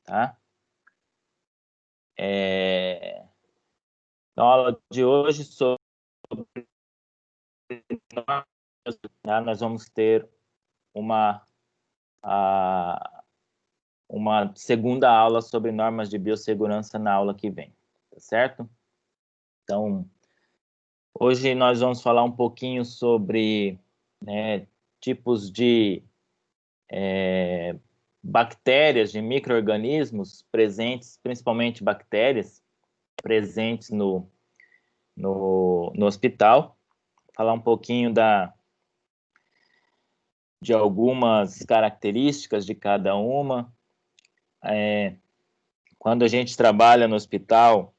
tá? Na aula de hoje, nós vamos ter uma segunda aula sobre normas de biossegurança na aula que vem, tá certo? Então, hoje nós vamos falar um pouquinho sobre, né, tipos de bactérias, de micro-organismos presentes, principalmente bactérias presentes no hospital. Falar um pouquinho de algumas características de cada uma. Quando a gente trabalha no hospital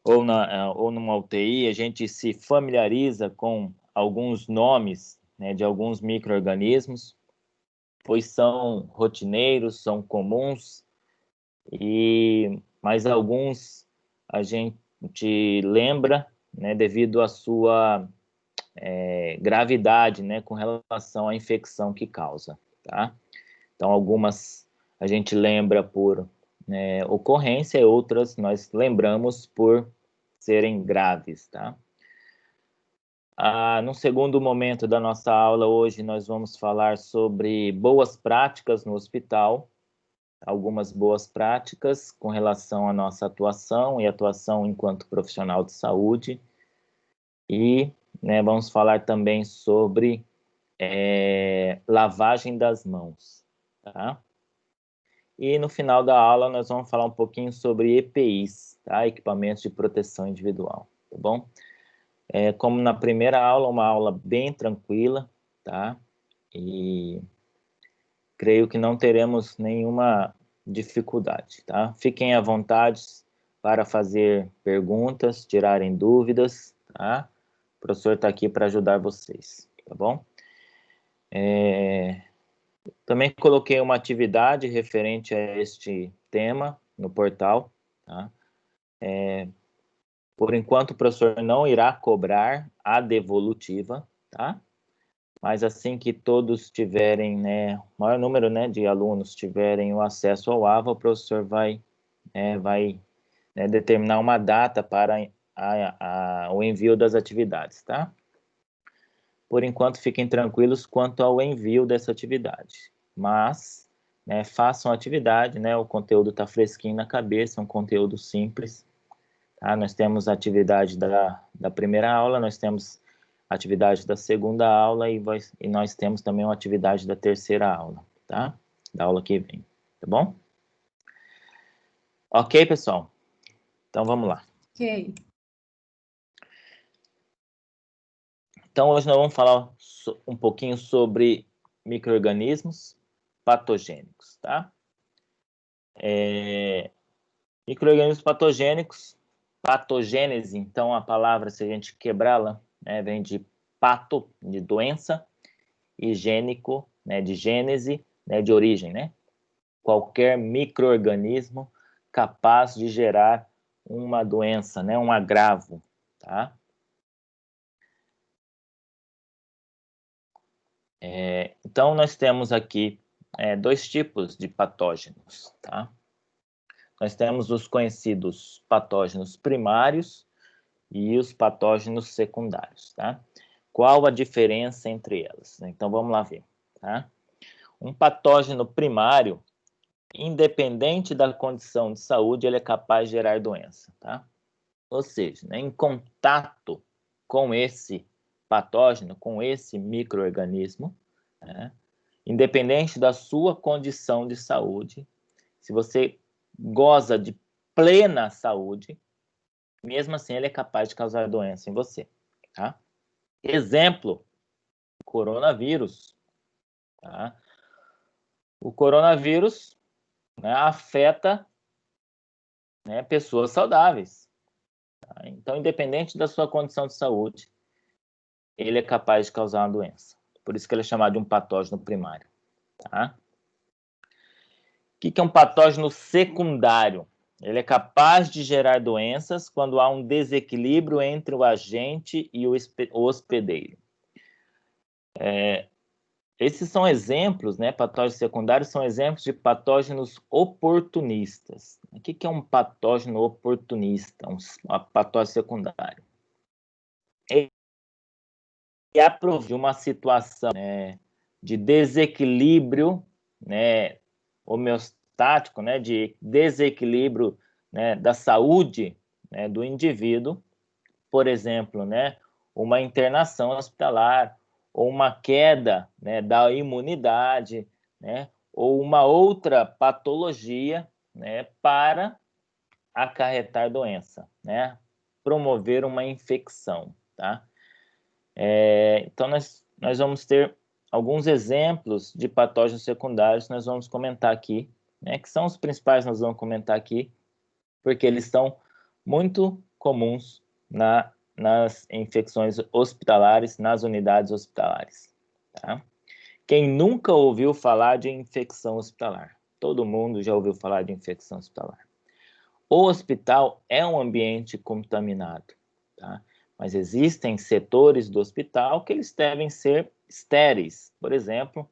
ou numa UTI, a gente se familiariza com alguns nomes, né, de alguns micro-organismos, pois são rotineiros, são comuns, mas alguns a gente lembra, né, devido à sua gravidade, né, com relação à infecção que causa, tá? Então, algumas a gente lembra por ocorrência, e outras nós lembramos por serem graves, tá? No segundo momento da nossa aula hoje, nós vamos falar sobre boas práticas no hospital, algumas boas práticas com relação à nossa atuação e atuação enquanto profissional de saúde, e vamos falar também sobre lavagem das mãos, tá? E no final da aula nós vamos falar um pouquinho sobre EPIs, tá? Equipamentos de proteção individual, tá bom? Como na primeira aula, uma aula bem tranquila, tá? E creio que não teremos nenhuma dificuldade, tá? Fiquem à vontade para fazer perguntas, tirarem dúvidas, tá? O professor está aqui para ajudar vocês, tá bom? Também coloquei uma atividade referente a este tema no portal, tá? Por enquanto, o professor não irá cobrar a devolutiva, tá? Mas assim que todos tiverem, o maior número, de alunos tiverem o acesso ao AVA, o professor vai determinar uma data para o envio das atividades, tá? Por enquanto, fiquem tranquilos quanto ao envio dessa atividade. Mas, façam a atividade, o conteúdo está fresquinho na cabeça, é um conteúdo simples. Tá? Nós temos a atividade da primeira aula, nós temos a atividade da segunda aula e nós temos também uma atividade da terceira aula, tá? Da aula que vem, tá bom? Ok, pessoal? Então, vamos lá. Ok. Então, hoje nós vamos falar um pouquinho sobre micro-organismos patogênicos, tá? Micro-organismos patogênicos, patogênese, então a palavra, se a gente quebrá-la, vem de pato, de doença, e gênico, de gênese, de origem, Qualquer micro-organismo capaz de gerar uma doença, um agravo, tá? Então, nós temos aqui dois tipos de patógenos, tá? Nós temos os conhecidos patógenos primários e os patógenos secundários, tá? Qual a diferença entre elas? Então, vamos lá ver, tá? Um patógeno primário, independente da condição de saúde, ele é capaz de gerar doença, tá? Ou seja, em contato com esse patógeno, com esse micro-organismo, independente da sua condição de saúde, se você goza de plena saúde, mesmo assim ele é capaz de causar doença em você, tá? Exemplo, coronavírus, tá? O coronavírus afeta pessoas saudáveis, tá? Então, independente da sua condição de saúde, ele é capaz de causar uma doença. Por isso que ele é chamado de um patógeno primário, tá? O que é um patógeno secundário? Ele é capaz de gerar doenças quando há um desequilíbrio entre o agente e o hospedeiro. esses são exemplos, né? Patógenos secundários são exemplos de patógenos oportunistas. O que é um patógeno oportunista, um patógeno secundário? Ele de uma situação, né, de desequilíbrio, né, homeostático, né, de desequilíbrio, né, da saúde, né, do indivíduo, por exemplo, né, uma internação hospitalar, ou uma queda, né, da imunidade, né, ou uma outra patologia, né, para acarretar doença, né, promover uma infecção, tá? Então, nós vamos ter alguns exemplos de patógenos secundários que nós vamos comentar aqui, né, que são os principais que nós vamos comentar aqui, porque eles são muito comuns nas infecções hospitalares, nas unidades hospitalares. Tá? Quem nunca ouviu falar de infecção hospitalar? Todo mundo já ouviu falar de infecção hospitalar. O hospital é um ambiente contaminado, tá? Mas existem setores do hospital que eles devem ser estéreis. Por exemplo,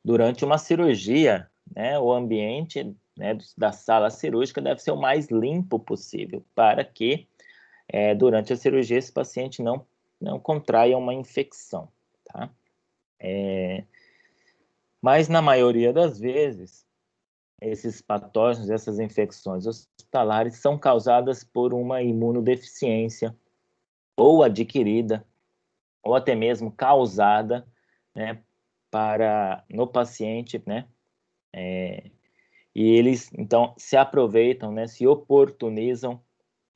durante uma cirurgia, né, o ambiente, né, da sala cirúrgica deve ser o mais limpo possível para que durante a cirurgia esse paciente não contraia uma infecção, tá? Mas na maioria das vezes, esses patógenos, essas infecções hospitalares são causadas por uma imunodeficiência ou adquirida, ou até mesmo causada, né, no paciente, né, e eles, então, se aproveitam, né, se oportunizam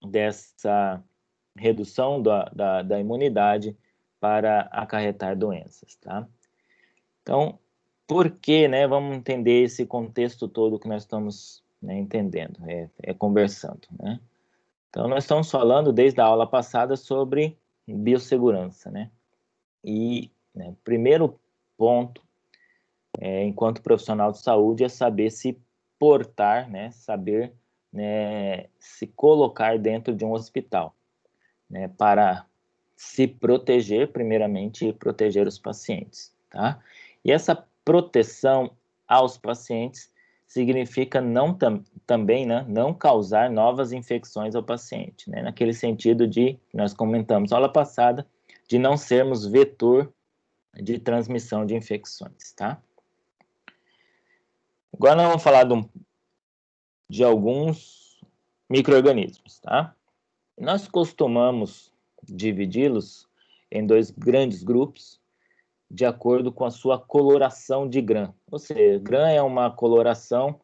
dessa redução da imunidade para acarretar doenças, tá? Então, por que, né, vamos entender esse contexto todo que nós estamos, né, entendendo, conversando, né? Então, nós estamos falando desde a aula passada sobre biossegurança, né? E, né, o primeiro ponto, enquanto profissional de saúde, é saber se portar, né, saber, né, se colocar dentro de um hospital, né, para se proteger, primeiramente, e proteger os pacientes, tá? E essa proteção aos pacientes significa também, né, não causar novas infecções ao paciente, né? Naquele sentido de, nós comentamos na aula passada, de não sermos vetor de transmissão de infecções, tá? Agora nós vamos falar de alguns micro-organismos, tá? Nós costumamos dividi-los em dois grandes grupos, de acordo com a sua coloração de GRAM. Ou seja, GRAM é uma coloração,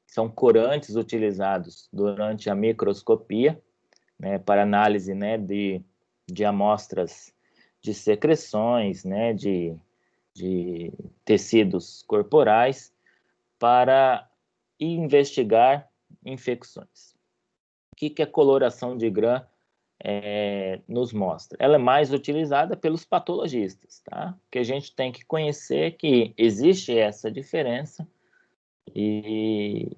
são corantes utilizados durante a microscopia, né, para análise, né, de amostras de secreções, né, de tecidos corporais, para investigar infecções. O que a coloração de GRAM nos mostra? Ela é mais utilizada pelos patologistas, tá? Que a gente tem que conhecer que existe essa diferença e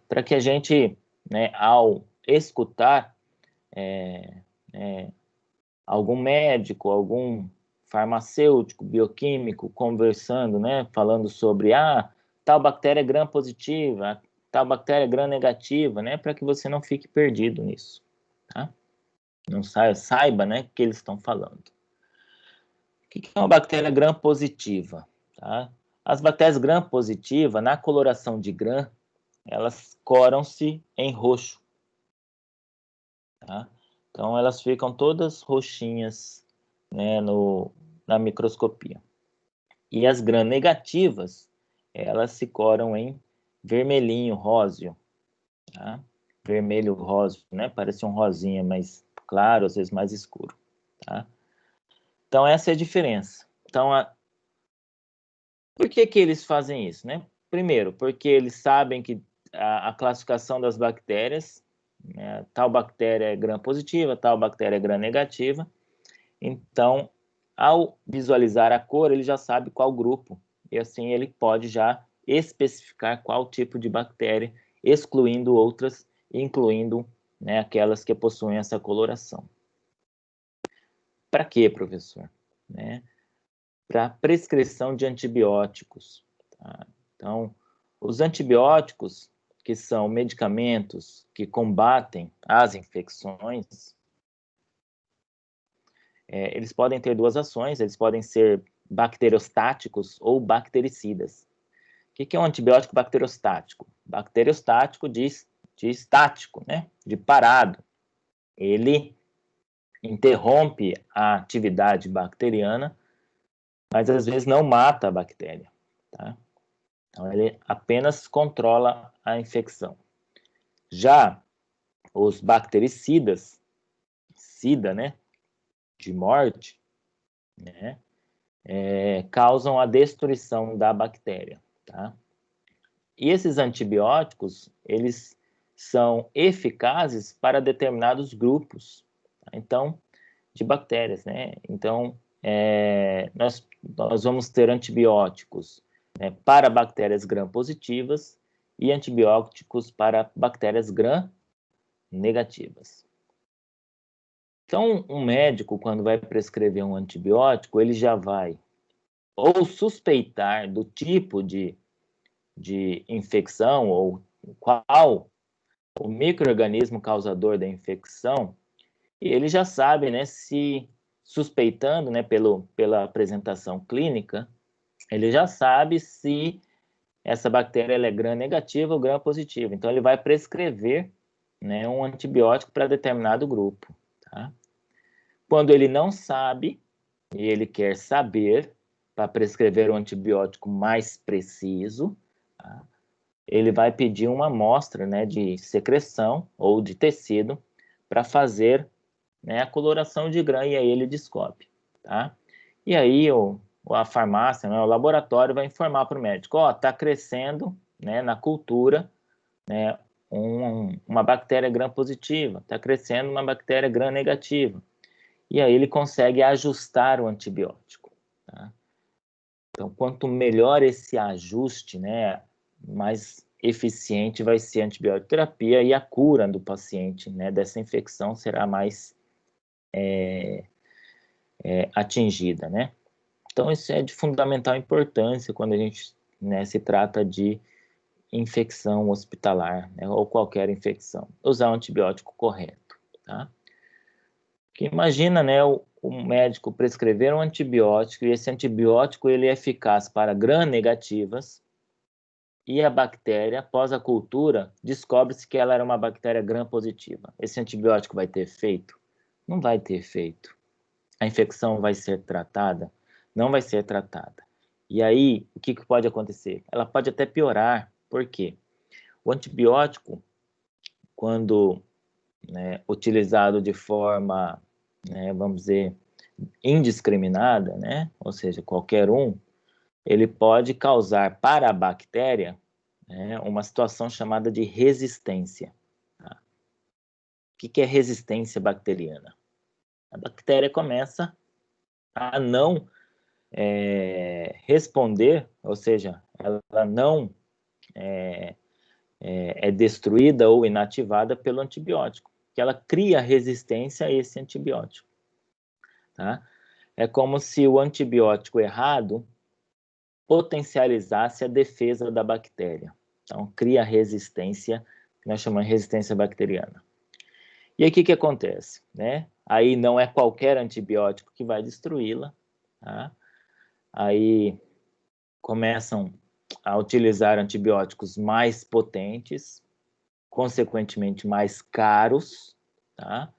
para que a gente, né, ao escutar algum médico, algum farmacêutico, bioquímico conversando, né, falando sobre tal bactéria é gram positiva, tal bactéria é gram negativa, né, para que você não fique perdido nisso, tá? Não saiba, né, o que eles estão falando. O que é uma bactéria gram positiva? Tá? As bactérias gram positiva, na coloração de gram, elas coram-se em roxo. Tá? Então, elas ficam todas roxinhas, né, na microscopia. E as gram negativas, elas se coram em vermelhinho, róseo. Tá? Vermelho róseo, né? Parece um rosinha mais claro, às vezes mais escuro. Tá? Então, essa é a diferença. Então, por que eles fazem isso, né? Primeiro, porque eles sabem que a classificação das bactérias, né, tal bactéria é gram positiva, tal bactéria é gram negativa. Então, ao visualizar a cor, ele já sabe qual grupo. E assim ele pode já especificar qual tipo de bactéria, excluindo outras, incluindo, né, aquelas que possuem essa coloração. Para quê, professor? Né? para prescrição de antibióticos. Tá? Então, os antibióticos, que são medicamentos que combatem as infecções, eles podem ter duas ações, eles podem ser bacteriostáticos ou bactericidas. O que é um antibiótico bacteriostático? Bacteriostático de estático, né? De parado. Ele interrompe a atividade bacteriana, mas às vezes não mata a bactéria. Tá? Então, ele apenas controla a infecção. Já os bactericidas, sida, né? De morte, né? Causam a destruição da bactéria. Tá? E esses antibióticos, eles são eficazes para determinados grupos, tá? Então, de bactérias, né? Então, nós vamos ter antibióticos, né, para bactérias gram-positivas e antibióticos para bactérias gram-negativas. Então, um médico, quando vai prescrever um antibiótico, ele já vai ou suspeitar do tipo de infecção ou qual o micro-organismo causador da infecção, e ele já sabe, né, se suspeitando, né, pela apresentação clínica, ele já sabe se essa bactéria ela é gram-negativa ou gram-positiva. Então, ele vai prescrever, né, um antibiótico para determinado grupo. Tá? Quando ele não sabe e ele quer saber, para prescrever um antibiótico mais preciso, tá? Ele vai pedir uma amostra, né, de secreção ou de tecido para fazer, né, a coloração de gram, e aí ele descobre. Tá? E aí a farmácia, né, o laboratório vai informar para o médico, está crescendo, né, na cultura, né, uma bactéria gram-positiva, está crescendo uma bactéria gram-negativa. E aí ele consegue ajustar o antibiótico. Tá? Então, quanto melhor esse ajuste, né, mais eficiente vai ser a antibioterapia e a cura do paciente, né, dessa infecção será mais atingida, né? Então, isso é de fundamental importância quando a gente, né, se trata de infecção hospitalar, né, ou qualquer infecção. Usar o antibiótico correto, tá? Que imagina, né, o médico prescrever um antibiótico e esse antibiótico ele é eficaz para gram-negativas e a bactéria, após a cultura, descobre-se que ela era uma bactéria gram-positiva. Esse antibiótico vai ter efeito? Não vai ter efeito. A infecção vai ser tratada? Não vai ser tratada. E aí, o que pode acontecer? Ela pode até piorar. Por quê? O antibiótico, quando, né, utilizado de forma, né, vamos dizer, indiscriminada, né, ou seja, qualquer um, ele pode causar para a bactéria, né, uma situação chamada de resistência. Tá? O que é resistência bacteriana? A bactéria começa a não responder, ou seja, ela não é destruída ou inativada pelo antibiótico, que ela cria resistência a esse antibiótico. Tá? É como se o antibiótico errado potencializasse a defesa da bactéria. Então, cria resistência, que nós chamamos de resistência bacteriana. E aí, o que acontece? Né? Aí não é qualquer antibiótico que vai destruí-la. Tá? Aí começam a utilizar antibióticos mais potentes, consequentemente mais caros, tá?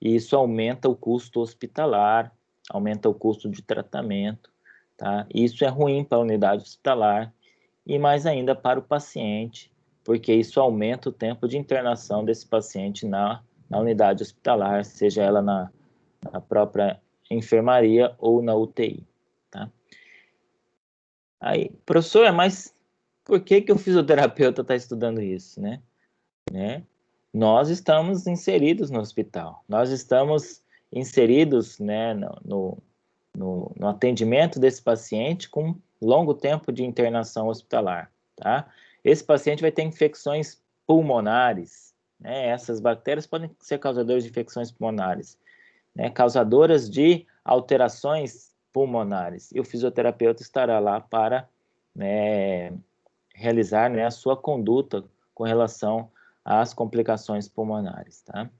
E isso aumenta o custo hospitalar, aumenta o custo de tratamento, tá? E isso é ruim para a unidade hospitalar e mais ainda para o paciente, porque isso aumenta o tempo de internação desse paciente na unidade hospitalar, seja ela na própria enfermaria ou na UTI, tá? Aí, professor, mas por que o fisioterapeuta está estudando isso, né? Nós estamos inseridos no hospital, nós estamos inseridos, né, no atendimento desse paciente com longo tempo de internação hospitalar, tá? Esse paciente vai ter infecções pulmonares, né? Essas bactérias podem ser causadoras de infecções pulmonares, né? Causadoras de alterações pulmonares. E o fisioterapeuta estará lá para, né, realizar, né, a sua conduta com relação às complicações pulmonares, tá?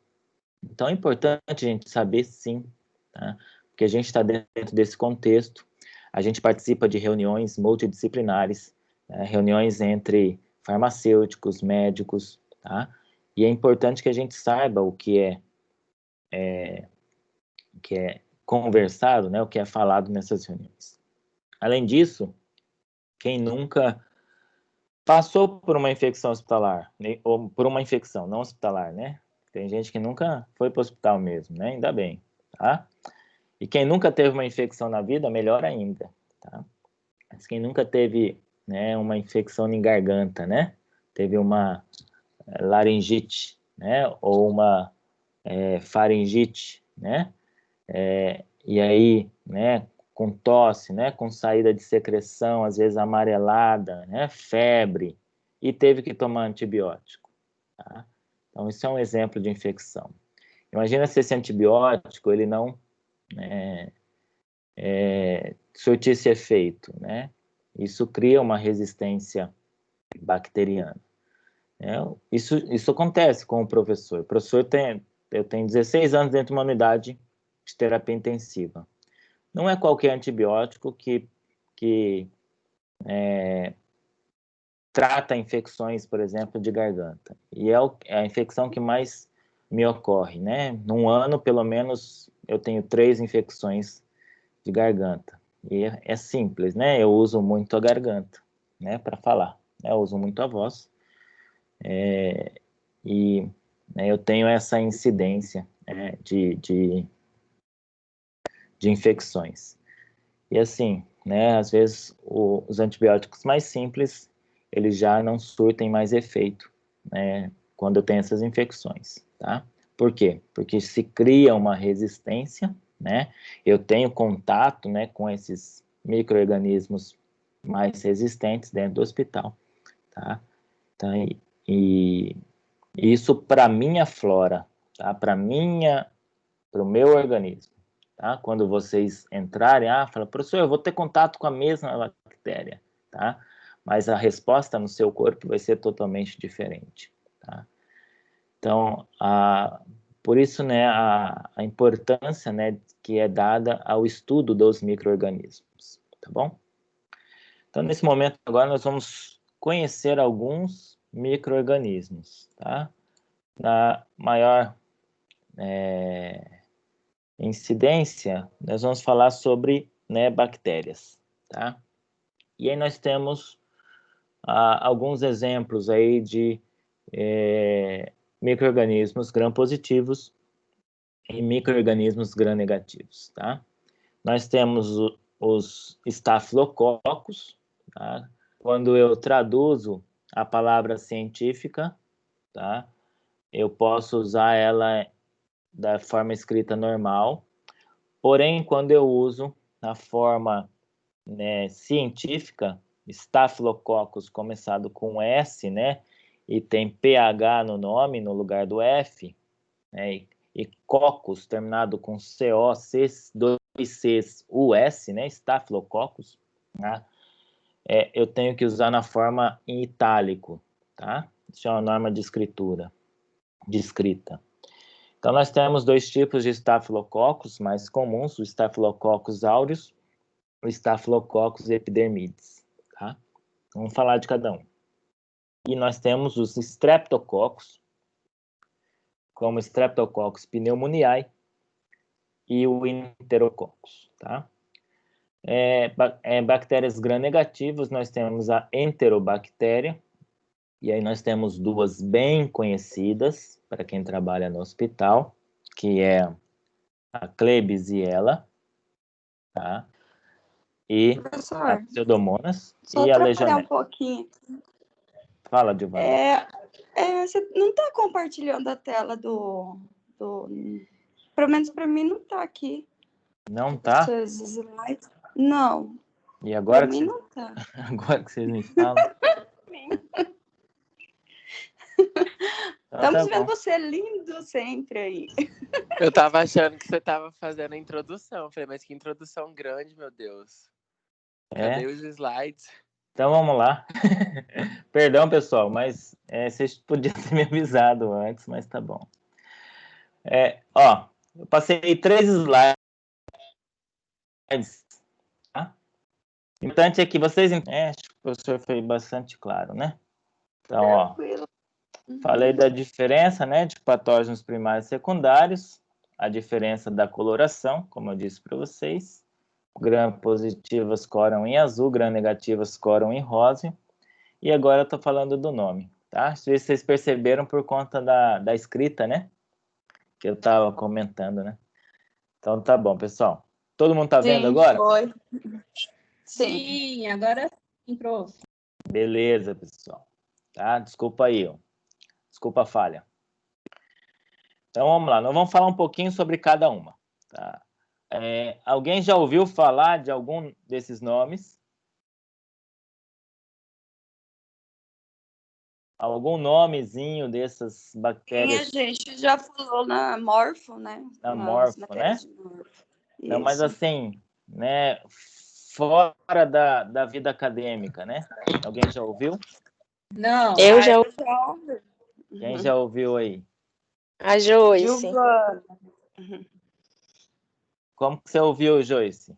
Então é importante a gente saber, sim, tá? Porque a gente está dentro desse contexto, a gente participa de reuniões multidisciplinares, né, reuniões entre farmacêuticos, médicos, tá? E é importante que a gente saiba o que é conversado, né, o que é falado nessas reuniões. Além disso, quem nunca passou por uma infecção hospitalar, né, ou por uma infecção não hospitalar, né? Tem gente que nunca foi para o hospital mesmo, né? Ainda bem, tá? E quem nunca teve uma infecção na vida, melhor ainda, tá? Mas quem nunca teve, né, uma infecção em garganta, né? Teve uma laringite, né? Ou uma faringite, né? E aí, né? Com tosse, né? Com saída de secreção, às vezes amarelada, né? Febre, e teve que tomar antibiótico, tá? Então, isso é um exemplo de infecção. Imagina se esse antibiótico, ele não surtisse efeito, né? Isso cria uma resistência bacteriana, né? Isso acontece com o professor. Eu tenho 16 anos dentro de uma unidade de terapia intensiva. Não é qualquer antibiótico que trata infecções, por exemplo, de garganta. E é a infecção que mais me ocorre, né? Num ano, pelo menos, eu tenho 3 infecções de garganta. E é simples, né? Eu uso muito a garganta, né, para falar. Eu uso muito a voz. E né, eu tenho essa incidência, né, de infecções. E assim, né, às vezes os antibióticos mais simples, eles já não surtem mais efeito, né, quando eu tenho essas infecções, tá? Por quê? Porque se cria uma resistência, né? Eu tenho contato, né, com esses micro-organismos mais resistentes dentro do hospital, tá? Então, e isso para minha flora, tá? Para o meu organismo, tá? Quando vocês entrarem, fala, professor, eu vou ter contato com a mesma bactéria, tá? Mas a resposta no seu corpo vai ser totalmente diferente, tá? Então, por isso, né, a importância, né, que é dada ao estudo dos micro-organismos, tá bom? Então, nesse momento agora, nós vamos conhecer alguns micro-organismos, tá? Na maior incidência, nós vamos falar sobre, né, bactérias, tá? E aí nós temos alguns exemplos aí de micro-organismos gram-positivos e micro-organismos gram-negativos, tá? Nós temos os estafilococcus, tá? Quando eu traduzo a palavra científica, tá? Eu posso usar ela da forma escrita normal, porém, quando eu uso na forma, né, científica, Staphylococcus começado com S, né, e tem PH no nome no lugar do F, né, e coccus terminado com CO, dois Cs, US, né, Staphylococcus, né, eu tenho que usar na forma em itálico, tá? Isso é uma norma de escritura, de escrita. Então, nós temos 2 tipos de Staphylococcus mais comuns, o Staphylococcus aureus e o Staphylococcus epidermidis, tá? Vamos falar de cada um. E nós temos os Streptococcus, como Streptococcus pneumoniae e o Enterococcus, tá? Bactérias gram-negativas, nós temos a Enterobactéria, e aí nós temos 2 bem conhecidas para quem trabalha no hospital, que é a Klebsiella, tá? E a Professor, Pseudomonas só e a atrapalhar um Legionella. pouquinho. Fala, Giovanna. Você não está compartilhando a tela do... Pelo menos para mim não está aqui. Não Os tá? seus slides. Não, E para agora que mim vocês, não está. agora que vocês me falam. Então, Estamos tá vendo bom. você lindo sempre aí. Eu tava achando que você tava fazendo a introdução. Falei, mas que introdução grande, meu Deus. Cadê É. os slides? Então vamos lá. Perdão, pessoal, mas vocês podiam ter me avisado antes, mas tá bom. Ó, eu passei 3 slides. Tá? O importante é que vocês entendam. Acho que o professor foi bastante claro, né? Então, ó, Tranquilo. falei da diferença, né, de patógenos primários e secundários, a diferença da coloração, como eu disse para vocês. Gram positivas coram em azul, gram negativas coram em rosa. E agora eu estou falando do nome, tá? Se vocês perceberam por conta da escrita, né? Que eu estava comentando, né? Então tá bom, pessoal. Todo mundo tá vendo Sim, agora? foi. Sim. Sim, agora sim, prof. Beleza, pessoal. Tá? Desculpa aí, ó. Desculpa a falha. Então vamos lá, nós vamos falar um pouquinho sobre cada uma. Tá? Alguém já ouviu falar de algum desses nomes? Algum nomezinho dessas Sim, a bactérias gente já falou na Morfo, né? na Nas morfo, matérias né? de Morfo. Não, mas Isso. assim, né, fora da vida acadêmica, né? Alguém já ouviu? Não. Eu já ouvi Quem já ouviu aí? a Joyce. Giovana. Como que você ouviu, Joyce?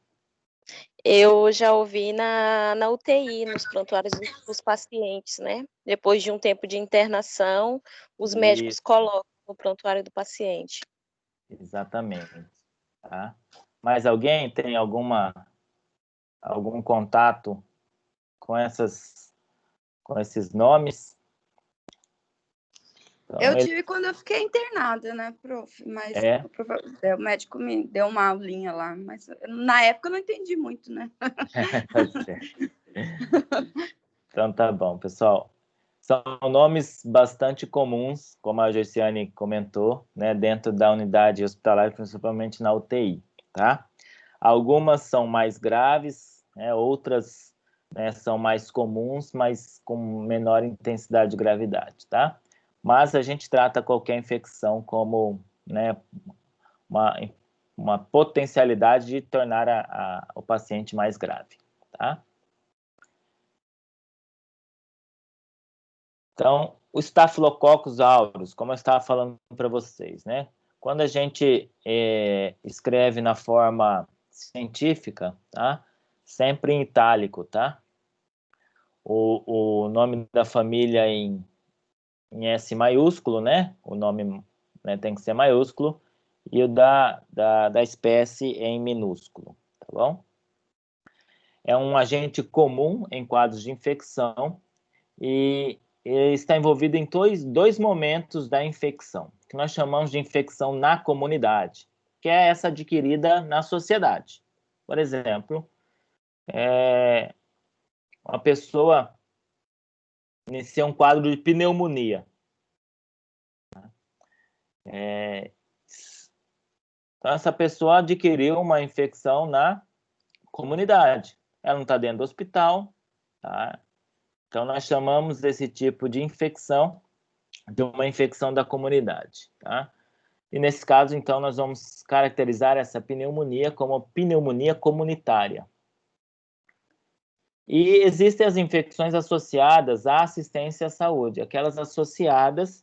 Eu já ouvi na UTI, nos prontuários dos pacientes, né? Depois de um tempo de internação, os médicos Isso. colocam no prontuário do paciente. Exatamente. Tá? Mas alguém tem algum contato com esses nomes? Então, Eu tive quando eu fiquei internada, né, prof? Mas o médico me deu uma aulinha lá, mas na época eu não entendi muito, né? Tá certo. Então tá bom, pessoal. São nomes bastante comuns, como a Joyciane comentou, né, dentro da unidade hospitalar, principalmente na UTI, tá? Algumas são mais graves, né, outras, né, são mais comuns, mas com menor intensidade de gravidade, tá? Mas a gente trata qualquer infecção como, né, uma potencialidade de tornar o paciente mais grave, tá? Então, o Staphylococcus aureus, como eu estava falando para vocês, né? Quando a gente escreve na forma científica, tá? Sempre em itálico, tá? O nome da família em S maiúsculo, né? O nome, né, tem que ser maiúsculo, e o da espécie em minúsculo, tá bom? É um agente comum em quadros de infecção e está envolvido em dois momentos da infecção, que nós chamamos de infecção na comunidade, que é essa adquirida na sociedade. Por exemplo, uma pessoa inicia um quadro de pneumonia. Então, essa pessoa adquiriu uma infecção na comunidade. Ela não está dentro do hospital, tá? Então, nós chamamos esse tipo de infecção de uma infecção da comunidade, tá? E nesse caso, então, nós vamos caracterizar essa pneumonia como pneumonia comunitária. E existem as infecções associadas à assistência à saúde, aquelas associadas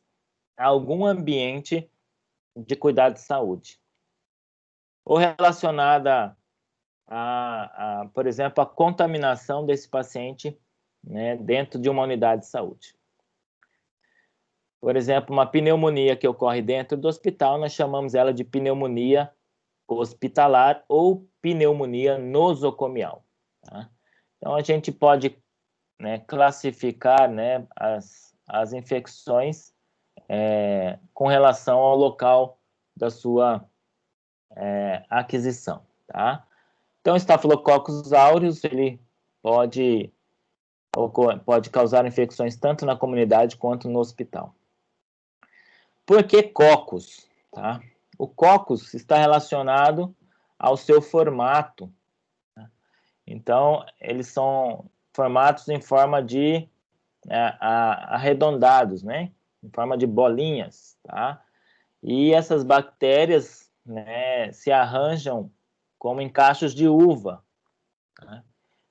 a algum ambiente de cuidado de saúde. Ou relacionada por exemplo, a contaminação desse paciente, né, dentro de uma unidade de saúde. Por exemplo, uma pneumonia que ocorre dentro do hospital, nós chamamos ela de pneumonia hospitalar ou pneumonia nosocomial. Tá? Então, a gente pode, né, classificar, né, as infecções com relação ao local da sua aquisição. Tá? Então, Staphylococcus aureus, ele pode causar infecções tanto na comunidade quanto no hospital. Por que cocos? Tá? O cocos está relacionado ao seu formato. Tá? Então, eles são formatos em forma de arredondados, né? em forma de bolinhas, tá? E essas bactérias, né, se arranjam como em cachos de uva, tá?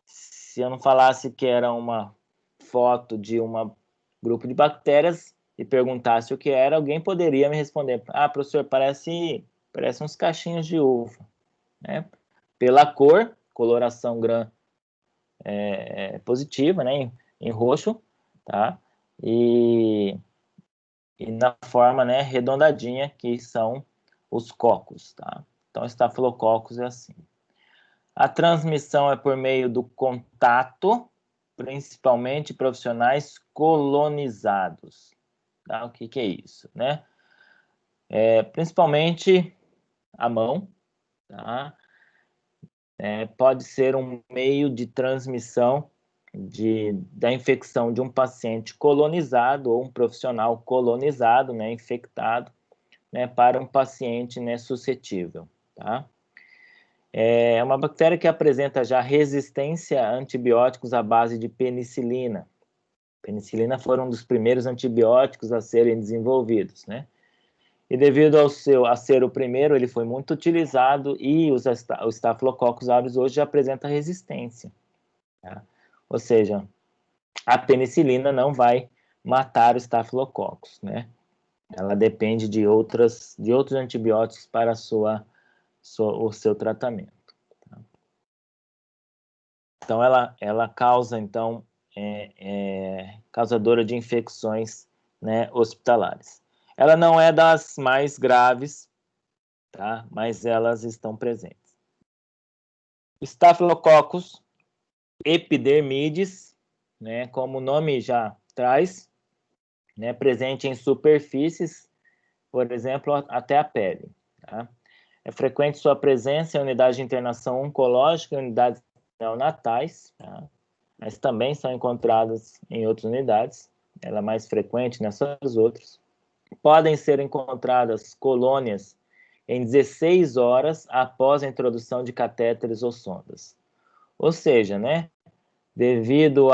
Se eu não falasse que era uma foto de um grupo de bactérias e perguntasse o que era, alguém poderia me responder: ah, professor, parece uns cachinhos de uva, né? Pela cor, coloração positiva, né, em roxo, tá? E na forma, né, redondadinha, que são os cocos, tá? Então, estafilococcus é assim. A transmissão é por meio do contato, principalmente profissionais colonizados. Tá? O que é isso, né? Principalmente a mão, tá? Pode ser um meio de transmissão da infecção de um paciente colonizado ou um profissional colonizado, né, infectado, né, para um paciente, né, suscetível, tá? É uma bactéria que apresenta já resistência a antibióticos à base de penicilina. Penicilina foram um dos primeiros antibióticos a serem desenvolvidos, né? E devido a ser o primeiro, ele foi muito utilizado e o Staphylococcus aureus hoje já apresenta resistência, tá? Ou seja, a penicilina não vai matar o Staphylococcus, né? Ela depende de outros antibióticos para o seu tratamento. Tá? Então, ela causa, então, causadora de infecções, né, hospitalares. Ela não é das mais graves, tá? Mas elas estão presentes. Staphylococcus epidermidis, né, como o nome já traz, né, presente em superfícies, por exemplo, até a pele. Tá? É frequente sua presença em unidades de internação oncológica e unidades neonatais, tá? Mas também são encontradas em outras unidades. Ela é mais frequente nessas outras. Podem ser encontradas colônias em 16 horas após a introdução de catéteres ou sondas. Ou seja, né, devido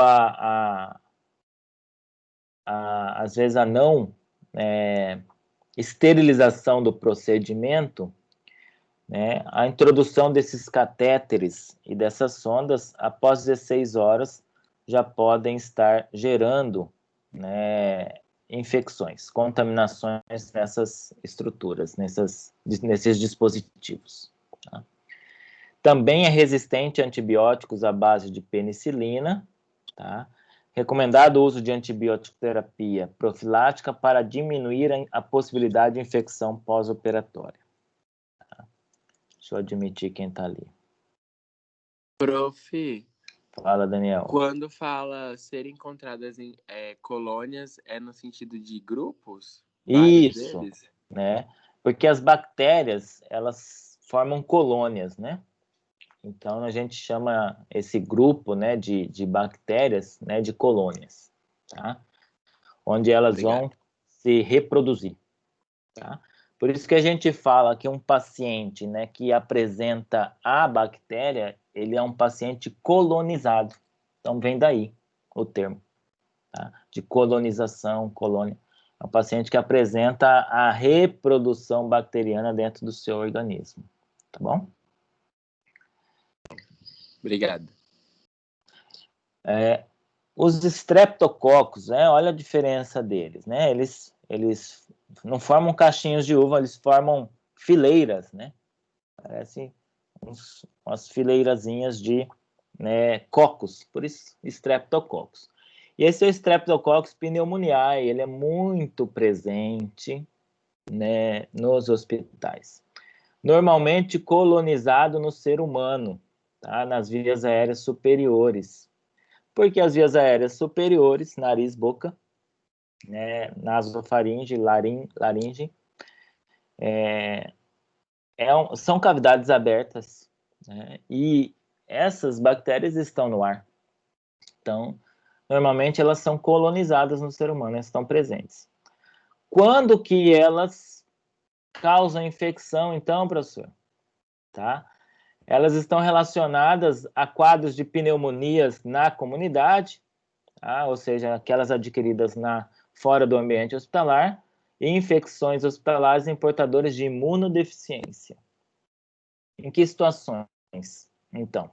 às vezes, a não esterilização do procedimento, né, a introdução desses catéteres e dessas sondas, após 16 horas, já podem estar gerando, né, infecções, contaminações nessas estruturas, nesses dispositivos. Tá? Também é resistente a antibióticos à base de penicilina, tá? Recomendado o uso de antibioticoterapia profilática para diminuir a possibilidade de infecção pós-operatória. Tá? Deixa eu admitir quem está ali. Prof. Fala, Daniel. Quando fala ser encontradas em colônias, é no sentido de grupos? Isso, deles? Né? Porque as bactérias, elas formam colônias, né? Então, a gente chama esse grupo, né, de bactérias, né, de colônias, tá? Onde elas vão se reproduzir, tá? Por isso que a gente fala que um paciente, né, que apresenta a bactéria, ele é um paciente colonizado. Então, vem daí o termo, tá? De colonização, colônia. É um paciente que apresenta a reprodução bacteriana dentro do seu organismo, tá bom? Obrigado. Os streptococcus, né? Olha a diferença deles, né? Eles não formam cachinhos de uva, eles formam fileiras, né? Parecem umas fileirazinhas de, né, cocos, por isso streptococcus. E esse é o Streptococcus pneumoniae, ele é muito presente, né, nos hospitais. Normalmente colonizado no ser humano, tá? Nas vias aéreas superiores. Porque as vias aéreas superiores, nariz, boca, né, nasofaringe, laringe, são cavidades abertas, né, e essas bactérias estão no ar. Então, normalmente elas são colonizadas no ser humano, elas estão presentes. Quando que elas causam infecção, então, professor? Tá? Elas estão relacionadas a quadros de pneumonias na comunidade, tá? Ou seja, aquelas adquiridas na fora do ambiente hospitalar e infecções hospitalares em portadores de imunodeficiência. Em que situações, então?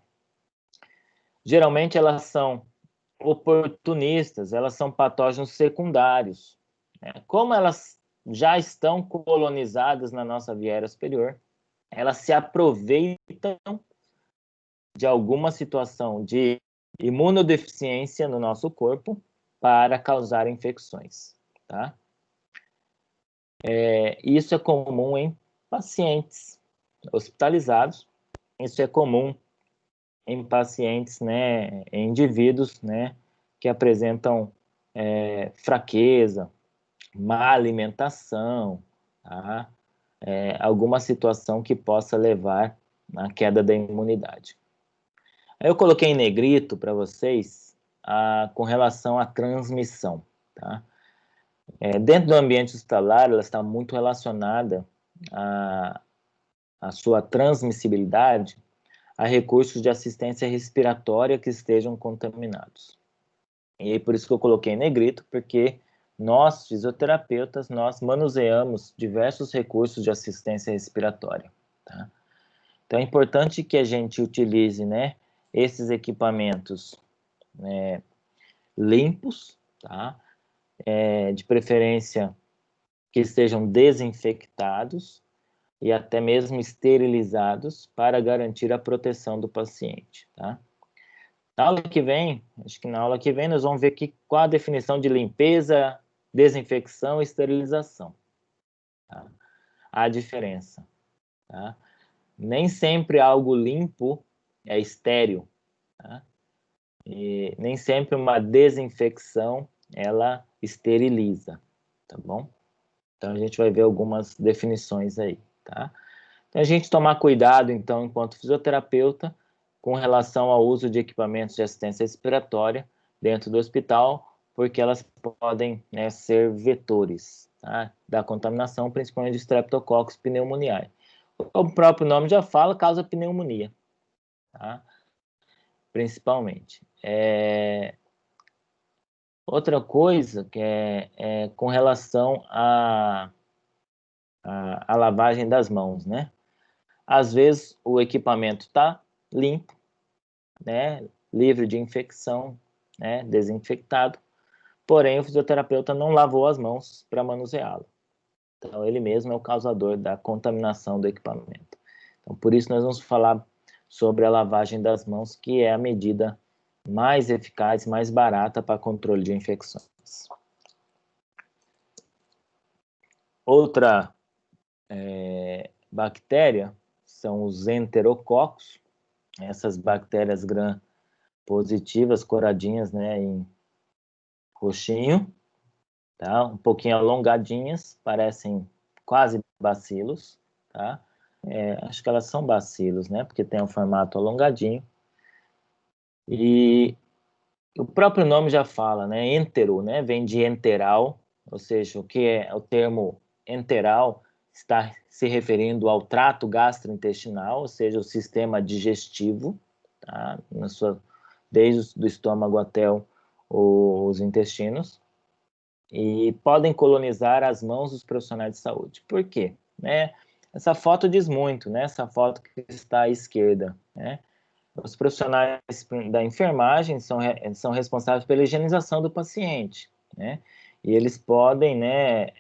Geralmente elas são oportunistas, elas são patógenos secundários, né? Como elas já estão colonizadas na nossa via aérea superior, elas se aproveitam de alguma situação de imunodeficiência no nosso corpo para causar infecções, tá? Isso é comum em pacientes hospitalizados, isso é comum em pacientes, né, em indivíduos, né, que apresentam fraqueza, má alimentação, tá? Alguma situação que possa levar à queda da imunidade. Aí eu coloquei em negrito para vocês com relação à transmissão, tá? Dentro do ambiente hospitalar, ela está muito relacionada à sua transmissibilidade a recursos de assistência respiratória que estejam contaminados. E aí, por isso que eu coloquei em negrito, porque nós, fisioterapeutas, nós manuseamos diversos recursos de assistência respiratória, tá? Então, é importante que a gente utilize, né, esses equipamentos limpos, tá? De preferência que estejam desinfectados e até mesmo esterilizados para garantir a proteção do paciente, tá? Na aula que vem, acho que na aula que vem nós vamos ver qual a definição de limpeza, desinfecção e esterilização, tá? A diferença, tá? Nem sempre algo limpo é estéril, tá? E nem sempre uma desinfecção ela esteriliza, tá bom? Então a gente vai ver algumas definições aí, tá? Então a gente tomar cuidado, então, enquanto fisioterapeuta, com relação ao uso de equipamentos de assistência respiratória dentro do hospital, porque elas podem, né, ser vetores, tá, da contaminação, principalmente de Streptococcus pneumoniae. O próprio nome já fala, causa pneumonia, tá? Principalmente. Outra coisa que é com relação à lavagem das mãos, né? Às vezes o equipamento está limpo, né, livre de infecção, né, desinfectado, porém o fisioterapeuta não lavou as mãos para manuseá-lo. Então ele mesmo é o causador da contaminação do equipamento. Então por isso nós vamos falar sobre a lavagem das mãos, que é a medida mais eficaz, mais barata para controle de infecções. Outra bactéria são os enterococos, essas bactérias gram-positivas, coradinhas, né, em roxinho, tá? Um pouquinho alongadinhas, parecem quase bacilos, tá? Acho que elas são bacilos, né, porque tem um formato alongadinho. E o próprio nome já fala, né, entero, né, vem de enteral, ou seja, o que é o termo enteral está se referindo ao trato gastrointestinal, ou seja, o sistema digestivo, tá? Desde o estômago até os intestinos, e podem colonizar as mãos dos profissionais de saúde. Por quê? Essa foto diz muito, né? Essa foto que está à esquerda, né? Os profissionais da enfermagem são responsáveis pela higienização do paciente, né? E eles podem, né,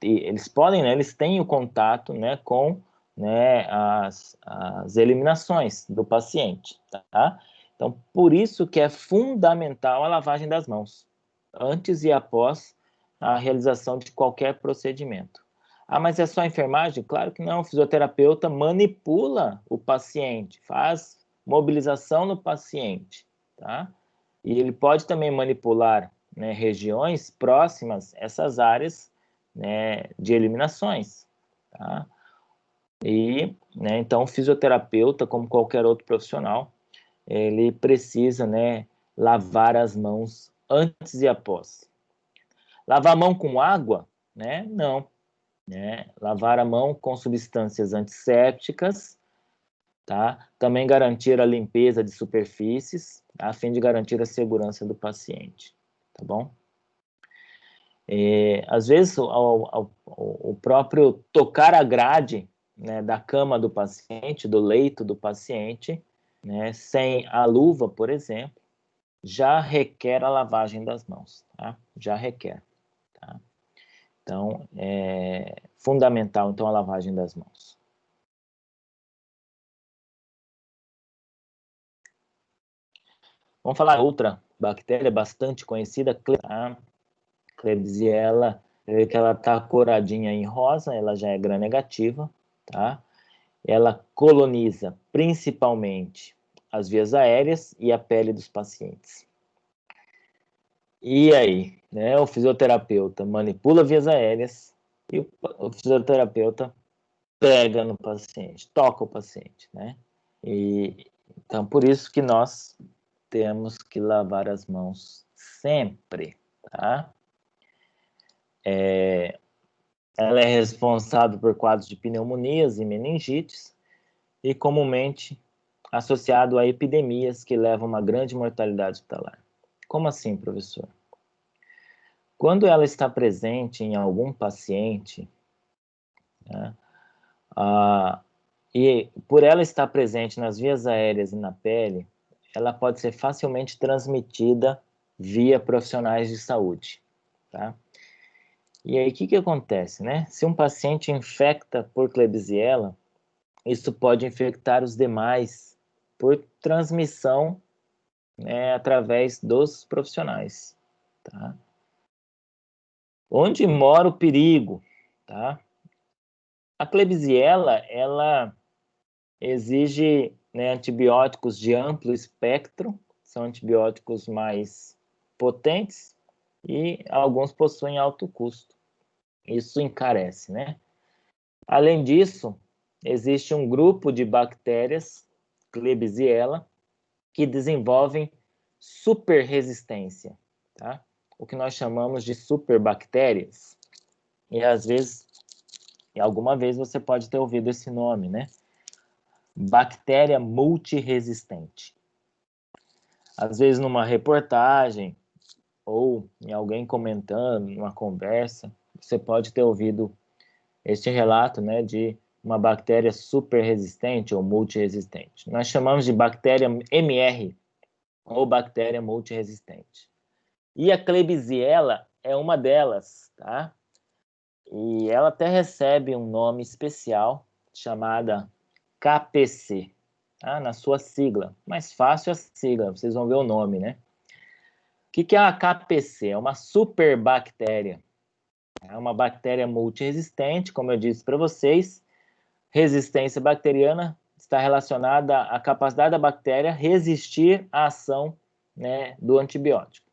eles têm o contato, né, com, né, as eliminações do paciente, tá? Então, por isso que é fundamental a lavagem das mãos, antes e após a realização de qualquer procedimento. Ah, mas é só enfermagem? Claro que não, o fisioterapeuta manipula o paciente, faz mobilização no paciente, tá? E ele pode também manipular, né, regiões próximas a essas áreas, né, de eliminações, tá? E, né, então, o fisioterapeuta, como qualquer outro profissional, ele precisa, né, lavar as mãos antes e após. Lavar a mão com água, né? Não. Né? Lavar a mão com substâncias antissépticas, tá? Também garantir a limpeza de superfícies, a fim de garantir a segurança do paciente, tá bom? Às vezes, o próprio tocar a grade, né, da cama do paciente, do leito do paciente, né, sem a luva, por exemplo, já requer a lavagem das mãos, tá? Já requer, tá? Então, é fundamental, então, a lavagem das mãos. Vamos falar outra bactéria bastante conhecida, a Klebsiella, que ela está coradinha em rosa, ela já é gram-negativa, tá? Ela coloniza principalmente as vias aéreas e a pele dos pacientes. E aí, né, o fisioterapeuta manipula vias aéreas e o fisioterapeuta pega no paciente, toca o paciente, né? Então, por isso que nós temos que lavar as mãos sempre, tá? Ela é responsável por quadros de pneumonias e meningites e comumente associado a epidemias que levam a uma grande mortalidade hospitalar. Como assim, professor? Quando ela está presente em algum paciente, né, e por ela estar presente nas vias aéreas e na pele, ela pode ser facilmente transmitida via profissionais de saúde, tá? E aí, o que acontece, né? Se um paciente infecta por Klebsiella, isso pode infectar os demais por transmissão, né, através dos profissionais, tá? Onde mora o perigo, tá? A Klebsiella, ela exige, né, antibióticos de amplo espectro, são antibióticos mais potentes e alguns possuem alto custo. Isso encarece, né? Além disso, existe um grupo de bactérias, Klebsiella, que desenvolvem superresistência, tá? O que nós chamamos de superbactérias. E às vezes, alguma vez você pode ter ouvido esse nome, né? Bactéria multiresistente. Às vezes numa reportagem ou em alguém comentando, numa conversa, você pode ter ouvido este relato, né, de uma bactéria superresistente ou multiresistente. Nós chamamos de bactéria MR ou bactéria multiresistente. E a Klebsiella é uma delas, tá? E ela até recebe um nome especial chamada KPC, tá? Na sua sigla. Mais fácil a sigla, vocês vão ver o nome, né? O que é a KPC? É uma superbactéria. É uma bactéria multiresistente, como eu disse para vocês. Resistência bacteriana está relacionada à capacidade da bactéria resistir à ação, né, do antibiótico.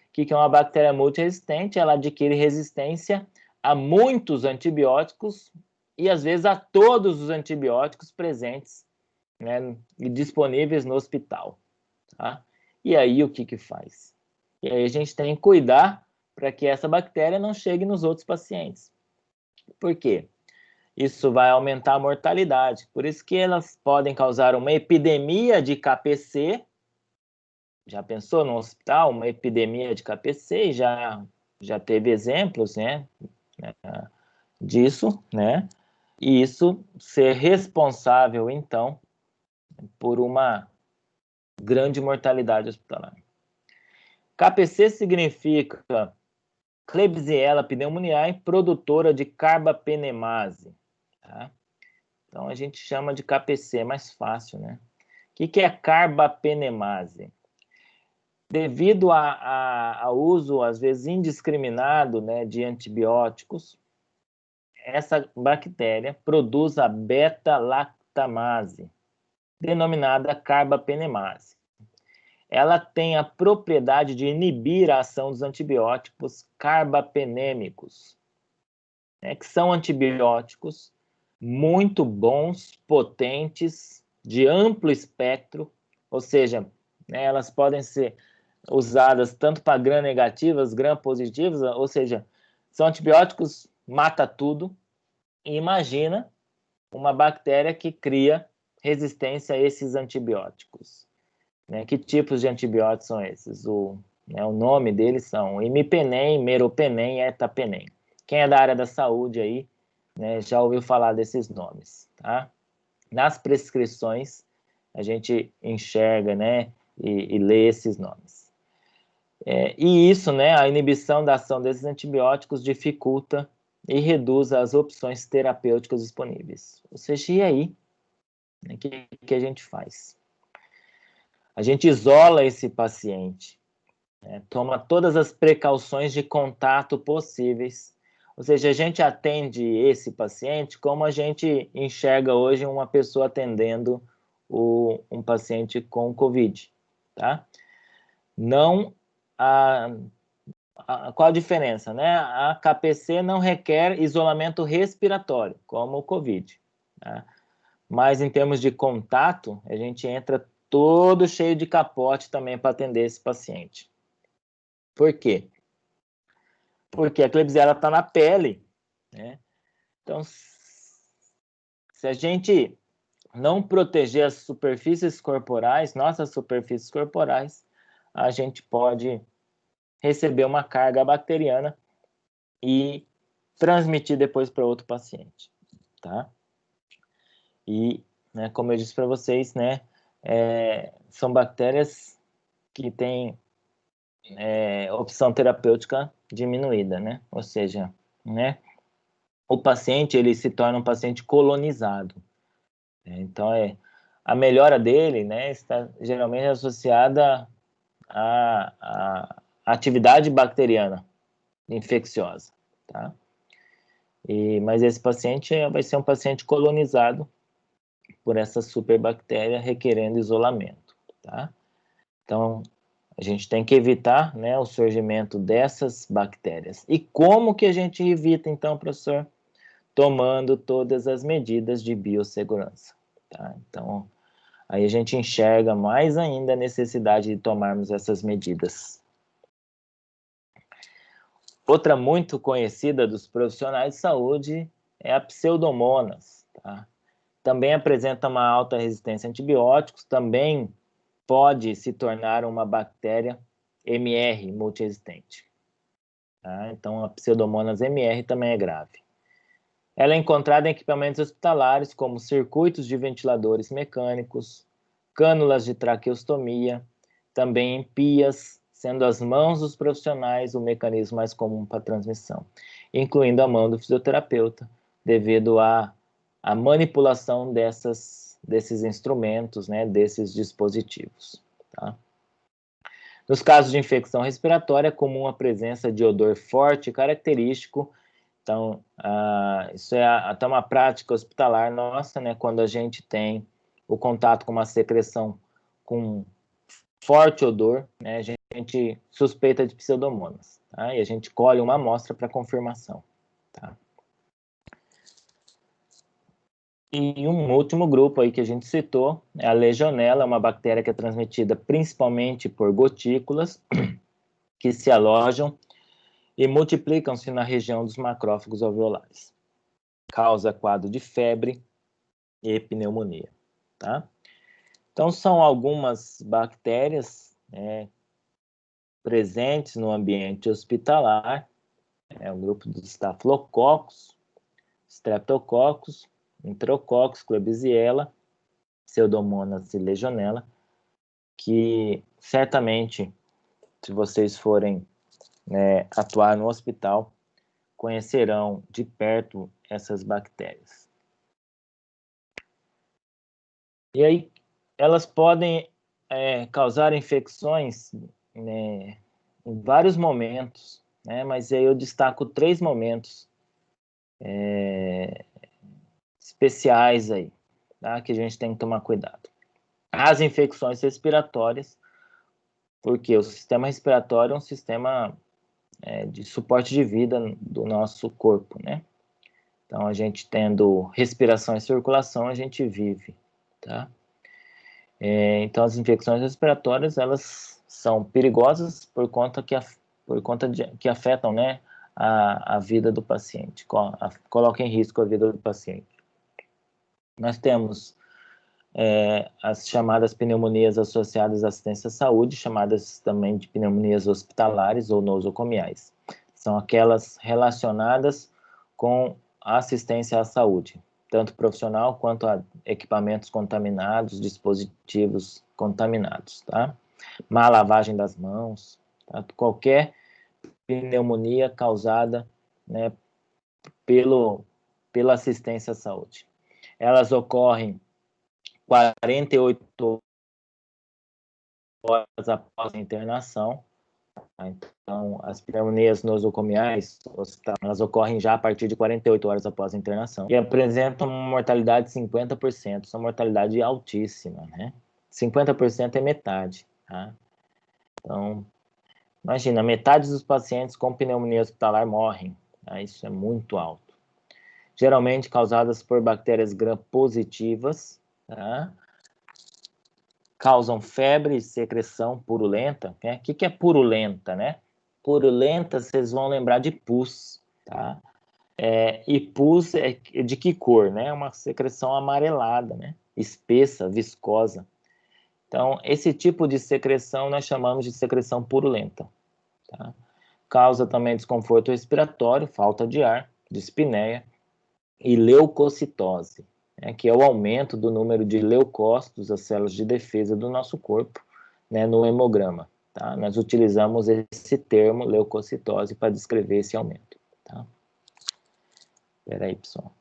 O que é uma bactéria multiresistente? Ela adquire resistência a muitos antibióticos e, às vezes, a todos os antibióticos presentes, né, e disponíveis no hospital. Tá? E aí, o que faz? E aí a gente tem que cuidar para que essa bactéria não chegue nos outros pacientes. Por quê? Isso vai aumentar a mortalidade. Por isso que elas podem causar uma epidemia de KPC. Já pensou no hospital, uma epidemia de KPC? Já teve exemplos, né, disso, né? E isso ser responsável, então, por uma grande mortalidade hospitalar. KPC significa Klebsiella pneumoniae, produtora de carbapenemase. Tá? Então, a gente chama de KPC, é mais fácil, né? O que é carbapenemase? Devido ao uso, às vezes, indiscriminado, né, de antibióticos, essa bactéria produz a beta-lactamase, denominada carbapenemase. Ela tem a propriedade de inibir a ação dos antibióticos carbapenêmicos, né, que são antibióticos muito bons, potentes, de amplo espectro, ou seja, né, elas podem ser usadas tanto para gram-negativas, gram-positivas, ou seja, são antibióticos mata tudo. E imagina uma bactéria que cria resistência a esses antibióticos. Né? Que tipos de antibióticos são esses? O né? O nome deles são imipenem, meropenem e etapenem. Quem é da área da saúde aí, né, já ouviu falar desses nomes, tá? Nas prescrições, a gente enxerga, né, e lê esses nomes. E isso, né, a inibição da ação desses antibióticos dificulta e reduz as opções terapêuticas disponíveis. Ou seja, e aí? O que a gente faz? A gente isola esse paciente, né, toma todas as precauções de contato possíveis. Ou seja, a gente atende esse paciente como a gente enxerga hoje uma pessoa atendendo um paciente com Covid, tá? Não qual a diferença, né? A KPC não requer isolamento respiratório, como o Covid, tá? Mas em termos de contato, a gente entra todo cheio de capote também para atender esse paciente. Por quê? Porque a Klebsiella está na pele, né? Então, se a gente não proteger as superfícies corporais, nossas superfícies corporais, a gente pode receber uma carga bacteriana e transmitir depois para outro paciente, tá? E, né, como eu disse para vocês, né, são bactérias que têm opção terapêutica diminuída, né? Ou seja, né, o paciente ele se torna um paciente colonizado. Então, a melhora dele, né, está geralmente associada à atividade bacteriana infecciosa, tá? Mas esse paciente vai ser um paciente colonizado por essa superbactéria requerendo isolamento, tá? Então, a gente tem que evitar, né, o surgimento dessas bactérias. E como que a gente evita, então, professor? Tomando todas as medidas de biossegurança, tá? Então, aí a gente enxerga mais ainda a necessidade de tomarmos essas medidas. Outra muito conhecida dos profissionais de saúde é a Pseudomonas, tá? Também apresenta uma alta resistência a antibióticos, também pode se tornar uma bactéria MR multiresistente, tá? Então, a Pseudomonas MR também é grave. Ela é encontrada em equipamentos hospitalares, como circuitos de ventiladores mecânicos, cânulas de traqueostomia, também em pias, sendo as mãos dos profissionais o mecanismo mais comum para transmissão, incluindo a mão do fisioterapeuta, devido à manipulação desses instrumentos, né, desses dispositivos, tá? Nos casos de infecção respiratória, é comum a presença de odor forte e característico. Então, isso é até uma prática hospitalar nossa, né? Quando a gente tem o contato com uma secreção com forte odor, né? A gente suspeita de Pseudomonas, tá? E a gente colhe uma amostra para confirmação, tá? E um último grupo aí que a gente citou é a Legionella, uma bactéria que é transmitida principalmente por gotículas que se alojam e multiplicam-se na região dos macrófagos alveolares. Causa quadro de febre e pneumonia, tá? Então, são algumas bactérias, né, presentes no ambiente hospitalar, o grupo dos Staphylococcus, Streptococcus, Enterococcus, Klebsiella, Pseudomonas e Legionella, que certamente, se vocês forem, né, atuar no hospital, conhecerão de perto essas bactérias. E aí, elas podem causar infecções, né, em vários momentos, né, mas aí eu destaco 3 momentos especiais aí, tá, que a gente tem que tomar cuidado. As infecções respiratórias, porque o sistema respiratório é um sistema de suporte de vida do nosso corpo, né? Então, a gente tendo respiração e circulação, a gente vive, tá? Então, as infecções respiratórias, elas são perigosas por conta que afetam, né, a vida do paciente, colocam em risco a vida do paciente. Nós temos as chamadas pneumonias associadas à assistência à saúde, chamadas também de pneumonias hospitalares ou nosocomiais. São aquelas relacionadas com a assistência à saúde, tanto profissional quanto a equipamentos contaminados, dispositivos contaminados, tá? Má lavagem das mãos, tá? Qualquer pneumonia causada, né, pela assistência à saúde. Elas ocorrem 48 horas após a internação. Então, as pneumonias nosocomiais, elas ocorrem já a partir de 48 horas após a internação e apresentam uma mortalidade de 50%, essa mortalidade altíssima, né? 50% é metade, tá? Então, imagina, metade dos pacientes com pneumonia hospitalar morrem, tá? Isso é muito alto. Geralmente causadas por bactérias gram-positivas, tá? Causam febre e secreção purulenta, né? O que é purulenta, né? Purulenta, vocês vão lembrar de pus, tá? E pus é de que cor, né? Uma secreção amarelada, né? Espessa, viscosa. Então, esse tipo de secreção nós chamamos de secreção purulenta, tá? Causa também desconforto respiratório, falta de ar, dispneia e leucocitose, né, que é o aumento do número de leucócitos, as células de defesa do nosso corpo, né, no hemograma. Tá? Nós utilizamos esse termo, leucocitose, para descrever esse aumento. Tá? Espera aí, pessoal.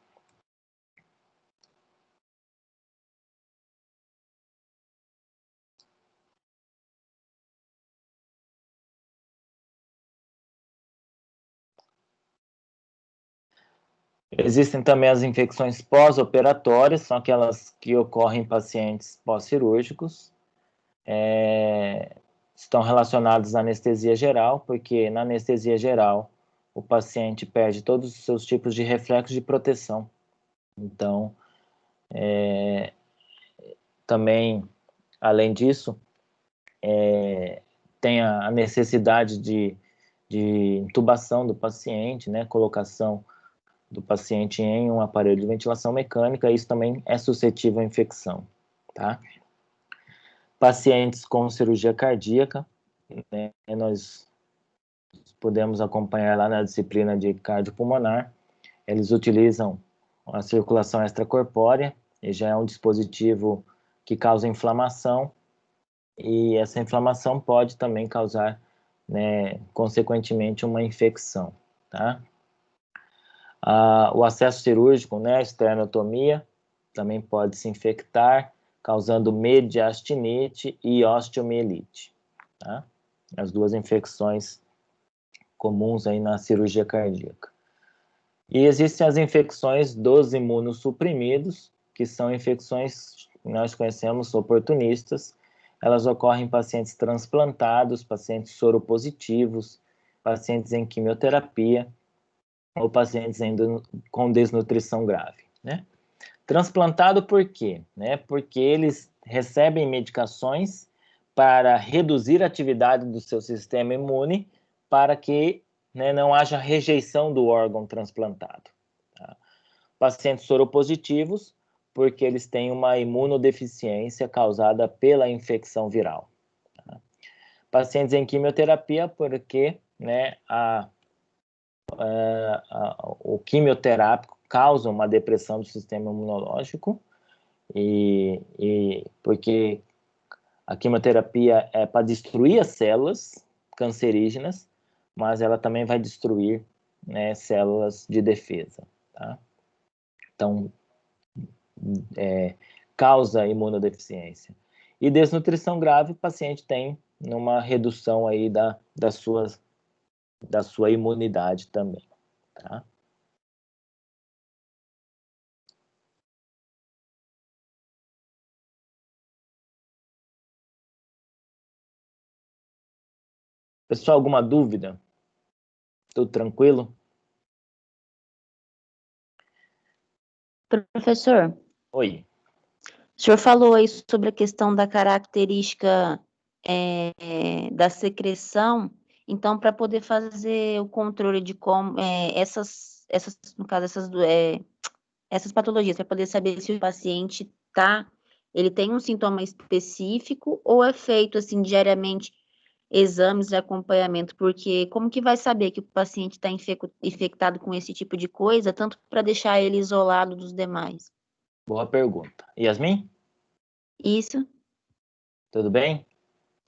Existem também as infecções pós-operatórias, são aquelas que ocorrem em pacientes pós-cirúrgicos. Estão relacionadas à anestesia geral, porque na anestesia geral o paciente perde todos os seus tipos de reflexos de proteção. Então, também, além disso, tem a necessidade de intubação do paciente, né, colocação do paciente em um aparelho de ventilação mecânica, isso também é suscetível à infecção, tá? Pacientes com cirurgia cardíaca, né, nós podemos acompanhar lá na disciplina de cardiopulmonar, eles utilizam a circulação extracorpórea, e já é um dispositivo que causa inflamação, e essa inflamação pode também causar, né, consequentemente, uma infecção, tá? O acesso cirúrgico, né, a esternotomia, também pode se infectar, causando mediastinite e osteomielite, tá? As duas infecções comuns aí na cirurgia cardíaca. E existem as infecções dos imunossuprimidos, que são infecções que nós conhecemos oportunistas. Elas ocorrem em pacientes transplantados, pacientes soropositivos, pacientes em quimioterapia ou pacientes com desnutrição grave, né? Transplantado por quê? Né? Porque eles recebem medicações para reduzir a atividade do seu sistema imune para que, né, não haja rejeição do órgão transplantado. Tá? Pacientes soropositivos, porque eles têm uma imunodeficiência causada pela infecção viral. Tá? Pacientes em quimioterapia, porque, né, o quimioterápico causa uma depressão do sistema imunológico, e porque a quimioterapia é para destruir as células cancerígenas, mas ela também vai destruir, né, células de defesa, tá? Então, causa imunodeficiência. E desnutrição grave, o paciente tem uma redução aí da sua imunidade também, tá? Pessoal, alguma dúvida? Tudo tranquilo? Professor, Oi. o senhor falou aí sobre a questão da característica da secreção. Então, para poder fazer o controle de como no caso, essas patologias, para poder saber se o paciente está Ele tem um sintoma específico ou é feito assim diariamente exames de acompanhamento? Porque como que vai saber que o paciente está infectado com esse tipo de coisa, tanto para deixar ele isolado dos demais? Boa pergunta. Yasmin, Isso, tudo bem?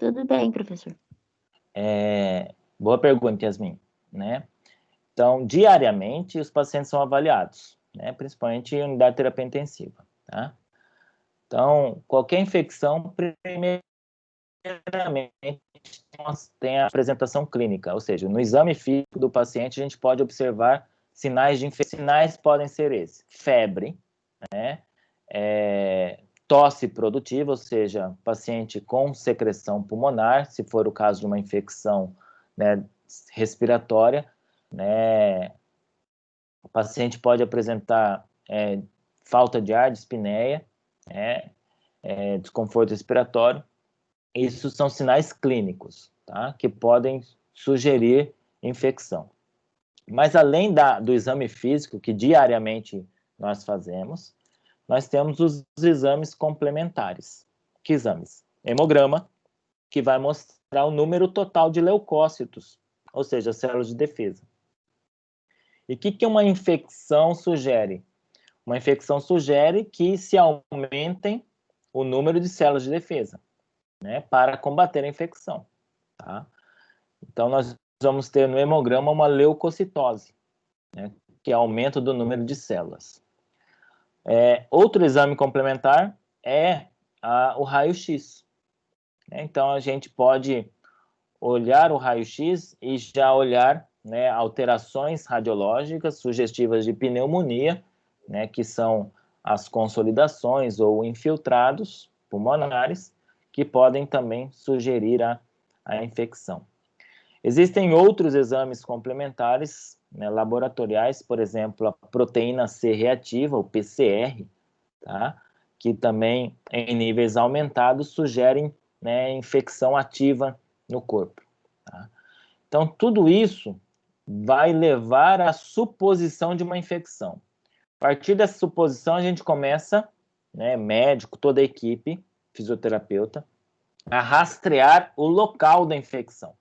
tudo bem, professor. Boa pergunta, Yasmin, né? Então, diariamente, os pacientes são avaliados, né? Principalmente em unidade de terapia intensiva, tá? Então, qualquer infecção, primeiramente, tem a apresentação clínica, ou seja, no exame físico do paciente, a gente pode observar sinais de infecção. Sinais podem ser esses: febre, né? Tosse produtiva, ou seja, paciente com secreção pulmonar, se for o caso de uma infecção, né, respiratória, né? O paciente pode apresentar falta de ar, dispneia, desconforto respiratório. Isso são sinais clínicos, tá? Que podem sugerir infecção. Mas além do exame físico, que diariamente nós fazemos, nós temos os exames complementares. Que exames? Hemograma, que vai mostrar o número total de leucócitos, ou seja, células de defesa. E o que uma infecção sugere? Uma infecção sugere que se aumentem o número de células de defesa, né, para combater a infecção, tá? Então, nós vamos ter no hemograma uma leucocitose, né, que é aumento do número de células. Outro exame complementar é o raio-x. Então, a gente pode olhar o raio-x e já olhar, né, alterações radiológicas sugestivas de pneumonia, né, que são as consolidações ou infiltrados pulmonares, que podem também sugerir a infecção. Existem outros exames complementares, né, laboratoriais, por exemplo, a proteína C reativa, o PCR, tá? Que também, em níveis aumentados, sugerem, né, infecção ativa no corpo. Tá? Então, tudo isso vai levar à suposição de uma infecção. A partir dessa suposição, a gente começa, né, médico, toda a equipe, fisioterapeuta, a rastrear o local da infecção.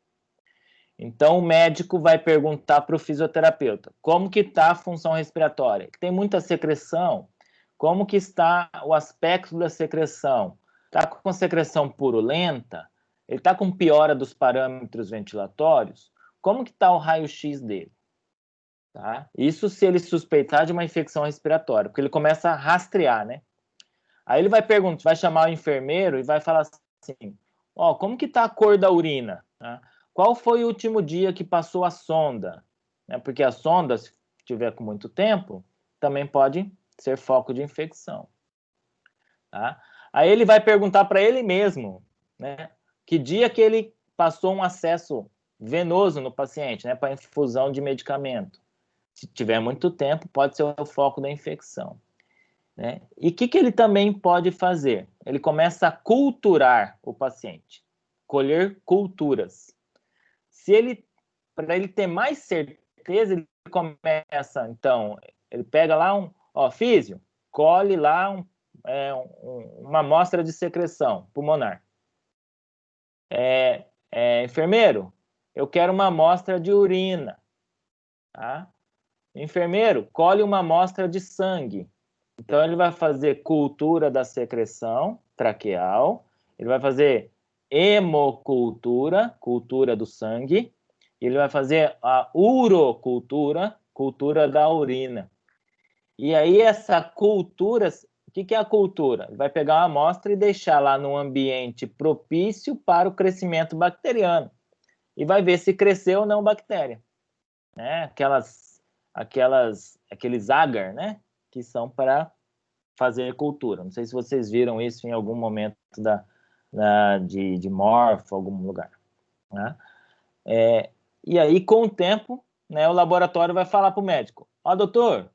Então, o médico vai perguntar para o fisioterapeuta como que está a função respiratória. Tem muita secreção? Como que está o aspecto da secreção? Está com secreção purulenta? Ele está com piora dos parâmetros ventilatórios? Como que está o raio-x dele? Tá? Isso se ele suspeitar de uma infecção respiratória, porque ele começa a rastrear, né? Aí ele vai perguntar, vai chamar o enfermeiro e vai falar assim, como que está a cor da urina? Tá? Qual foi o último dia que passou a sonda? Porque a sonda, se tiver com muito tempo, também pode ser foco de infecção. Tá? Aí ele vai perguntar para ele mesmo, né, que dia que ele passou um acesso venoso no paciente, né, para infusão de medicamento. Se tiver muito tempo, pode ser o foco da infecção. Né? E o que ele também pode fazer? Ele começa a culturar o paciente, colher culturas. Para ele ter mais certeza, ele começa, então, ele pega lá físio, colhe lá uma amostra de secreção pulmonar. Enfermeiro, eu quero uma amostra de urina. Tá? Enfermeiro, colhe uma amostra de sangue. Então, ele vai fazer cultura da secreção traqueal, ele vai fazer hemocultura, cultura do sangue, e ele vai fazer a urocultura, cultura da urina. E aí, essa cultura, o que é a cultura? Ele vai pegar uma amostra e deixar lá num ambiente propício para o crescimento bacteriano. E vai ver se cresceu ou não bactéria. Né? Aqueles agar, né? Que são para fazer cultura. Não sei se vocês viram isso em algum momento de morfo, algum lugar. Né? E aí, com o tempo, né, o laboratório vai falar para o médico, doutor,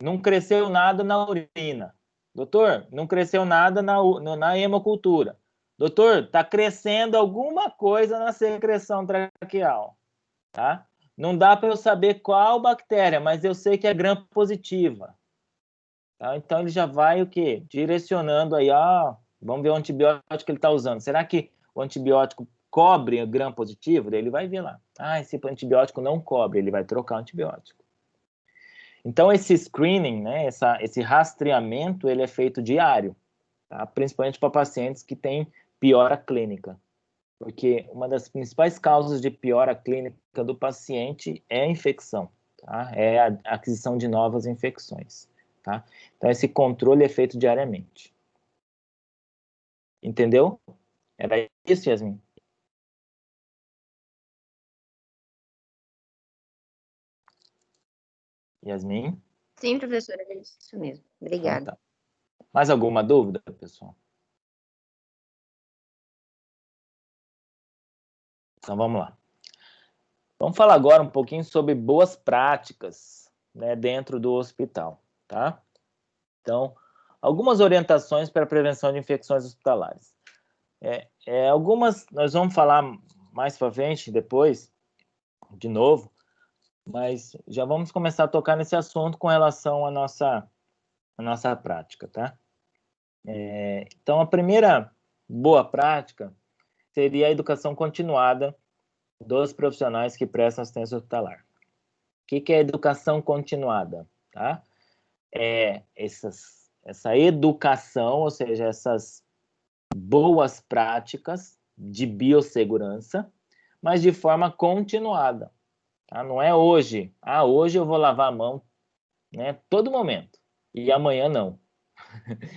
não cresceu nada na urina. Doutor, não cresceu nada na hemocultura. Doutor, está crescendo alguma coisa na secreção traqueal. Tá? Não dá para eu saber qual bactéria, mas eu sei que é gram-positiva. Tá? Então, ele já vai o quê? Direcionando aí, Vamos ver o antibiótico que ele está usando. Será que o antibiótico cobre o gram positivo? Daí ele vai ver lá. Esse antibiótico não cobre, ele vai trocar o antibiótico. Então, esse screening, né, esse rastreamento, ele é feito diário, tá? Principalmente para pacientes que têm piora clínica. Porque uma das principais causas de piora clínica do paciente é a infecção, tá? É a aquisição de novas infecções, tá? Então, esse controle é feito diariamente. Entendeu? Era isso, Yasmin? Yasmin? Sim, professora, é isso mesmo. Obrigada. Então, tá. Mais alguma dúvida, pessoal? Então, vamos lá. Vamos falar agora um pouquinho sobre boas práticas, né, dentro do hospital, tá? Então, algumas orientações para a prevenção de infecções hospitalares. Algumas nós vamos falar mais para frente, depois, de novo, mas já vamos começar a tocar nesse assunto com relação à nossa prática, tá? Então, a primeira boa prática seria a educação continuada dos profissionais que prestam assistência hospitalar. O que é educação continuada? Tá? Essa educação, ou seja, essas boas práticas de biossegurança, mas de forma continuada. Tá? Não é hoje. Hoje eu vou lavar a mão, né, todo momento, e amanhã não.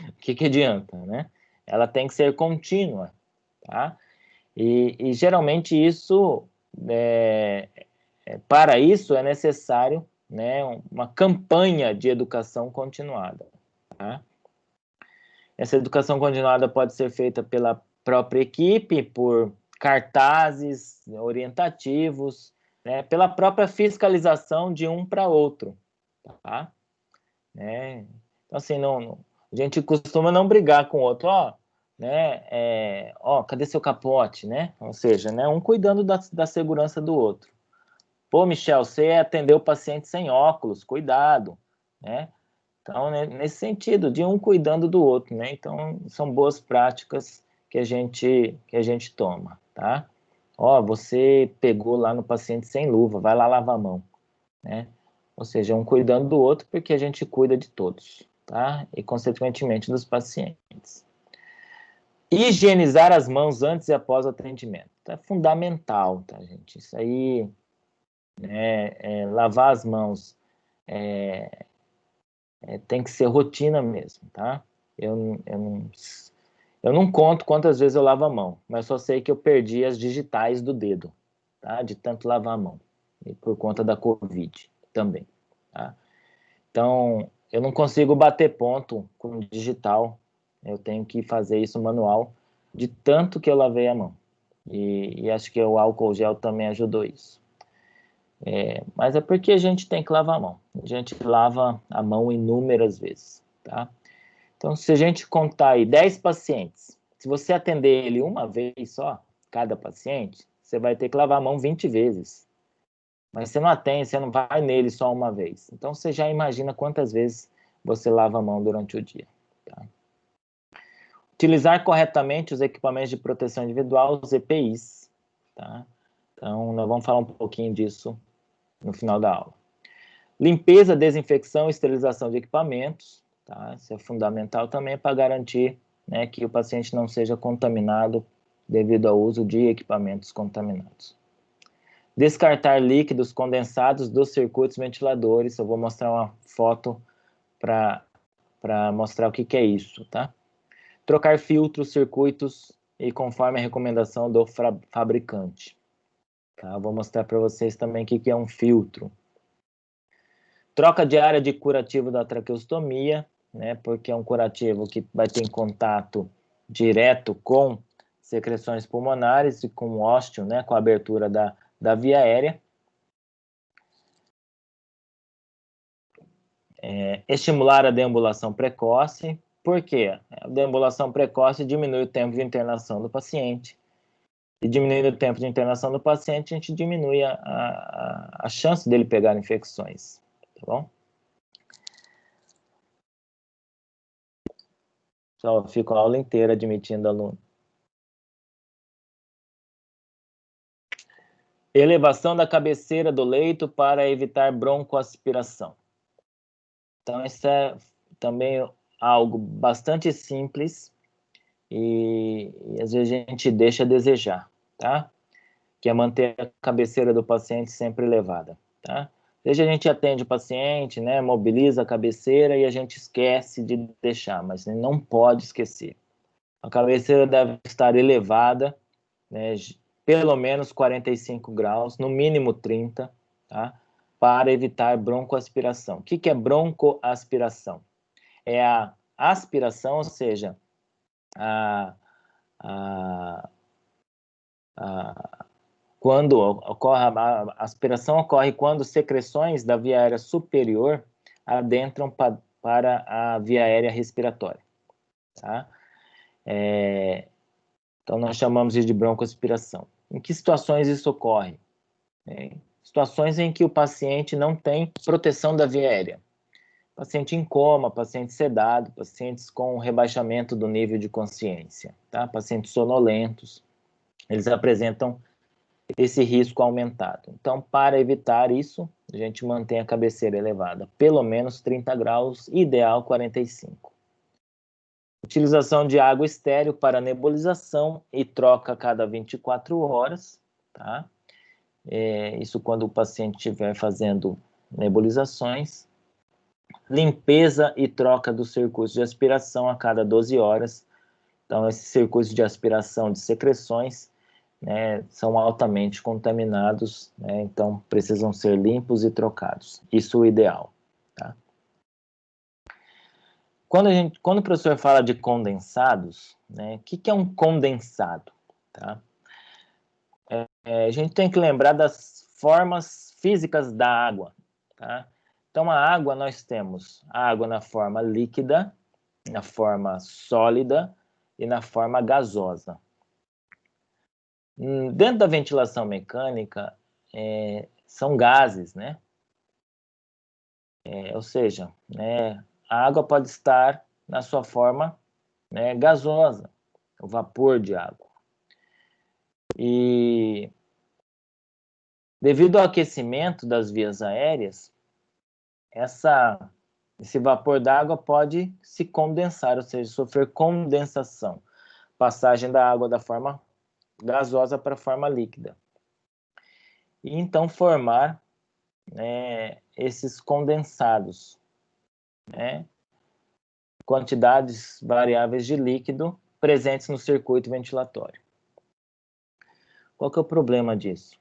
O que adianta, né? Ela tem que ser contínua, tá? E geralmente isso, para isso é necessário, né, uma campanha de educação continuada, tá? Essa educação continuada pode ser feita pela própria equipe, por cartazes orientativos, né, pela própria fiscalização de um para outro, tá? Então, assim, a gente costuma não brigar com o outro, né, cadê seu capote, né? Ou seja, né, um cuidando da segurança do outro. Pô, Michel, você atendeu o paciente sem óculos, cuidado, né? Então, né, nesse sentido, de um cuidando do outro, né? Então, são boas práticas que a gente toma, tá? Você pegou lá no paciente sem luva, vai lá lavar a mão, né? Ou seja, um cuidando do outro porque a gente cuida de todos, tá? E, consequentemente, dos pacientes. Higienizar as mãos antes e após o atendimento. É fundamental, tá, gente? Isso aí, lavar as mãos tem que ser rotina mesmo, tá? Eu não conto quantas vezes eu lavo a mão, mas só sei que eu perdi as digitais do dedo, tá? De tanto lavar a mão. E por conta da Covid também, tá? Então, eu não consigo bater ponto com digital. Eu tenho que fazer isso manual, de tanto que eu lavei a mão. E acho que o álcool gel também ajudou isso. Mas é porque a gente tem que lavar a mão. A gente lava a mão inúmeras vezes, tá? Então, se a gente contar aí 10 pacientes, se você atender ele uma vez só, cada paciente, você vai ter que lavar a mão 20 vezes. Mas você não atende, você não vai nele só uma vez. Então, você já imagina quantas vezes você lava a mão durante o dia, tá? Utilizar corretamente os equipamentos de proteção individual, os EPIs, tá? Então, nós vamos falar um pouquinho disso no final da aula. Limpeza, desinfecção e esterilização de equipamentos, tá? Isso é fundamental também para garantir, né, que o paciente não seja contaminado devido ao uso de equipamentos contaminados. Descartar líquidos condensados dos circuitos ventiladores. Eu vou mostrar uma foto para mostrar o que é isso, tá? Trocar filtros, circuitos e conforme a recomendação do fabricante. Tá? Vou mostrar para vocês também o que é um filtro. Troca diária de curativo da traqueostomia, né? Porque é um curativo que vai ter em contato direto com secreções pulmonares e com o ósteo, né? Com a abertura da via aérea. Estimular a deambulação precoce. Por quê? A deambulação precoce diminui o tempo de internação do paciente. E diminuindo o tempo de internação do paciente, a gente diminui a chance dele pegar infecções. Tá bom? Só fico a aula inteira admitindo aluno. Elevação da cabeceira do leito para evitar broncoaspiração. Então, isso é também algo bastante simples e às vezes a gente deixa a desejar, tá? Que é manter a cabeceira do paciente sempre elevada, tá? Desde a gente atende o paciente, né, mobiliza a cabeceira e a gente esquece de deixar, mas não pode esquecer. A cabeceira deve estar elevada, né, pelo menos 45 graus, no mínimo 30, tá? Para evitar broncoaspiração. O que é broncoaspiração? É a aspiração, ou seja, quando ocorre a aspiração ocorre quando secreções da via aérea superior adentram para a via aérea respiratória, tá? Então nós chamamos isso de broncoaspiração. Em que situações isso ocorre? Situações em que o paciente não tem proteção da via aérea. Paciente em coma, paciente sedado, pacientes com rebaixamento do nível de consciência, tá? Pacientes sonolentos, eles apresentam esse risco aumentado. Então, para evitar isso, a gente mantém a cabeceira elevada, pelo menos 30 graus, ideal 45. Utilização de água estéril para nebulização e troca a cada 24 horas, tá? Isso quando o paciente estiver fazendo nebulizações. Limpeza e troca dos circuitos de aspiração a cada 12 horas. Então, esses circuitos de aspiração de secreções, né, são altamente contaminados, né, então precisam ser limpos e trocados. Isso é o ideal, tá? Quando o professor fala de condensados, né, o que é um condensado? Tá? A gente tem que lembrar das formas físicas da água. Tá? Então, a água, nós temos a água na forma líquida, na forma sólida e na forma gasosa. Dentro da ventilação mecânica, são gases, né? Ou seja, né, a água pode estar na sua forma, né, gasosa, o vapor de água. E devido ao aquecimento das vias aéreas, esse vapor d'água pode se condensar, ou seja, sofrer condensação, passagem da água da forma gasosa para a forma líquida. E então formar, né, esses condensados, né, quantidades variáveis de líquido presentes no circuito ventilatório. Qual que é o problema disso?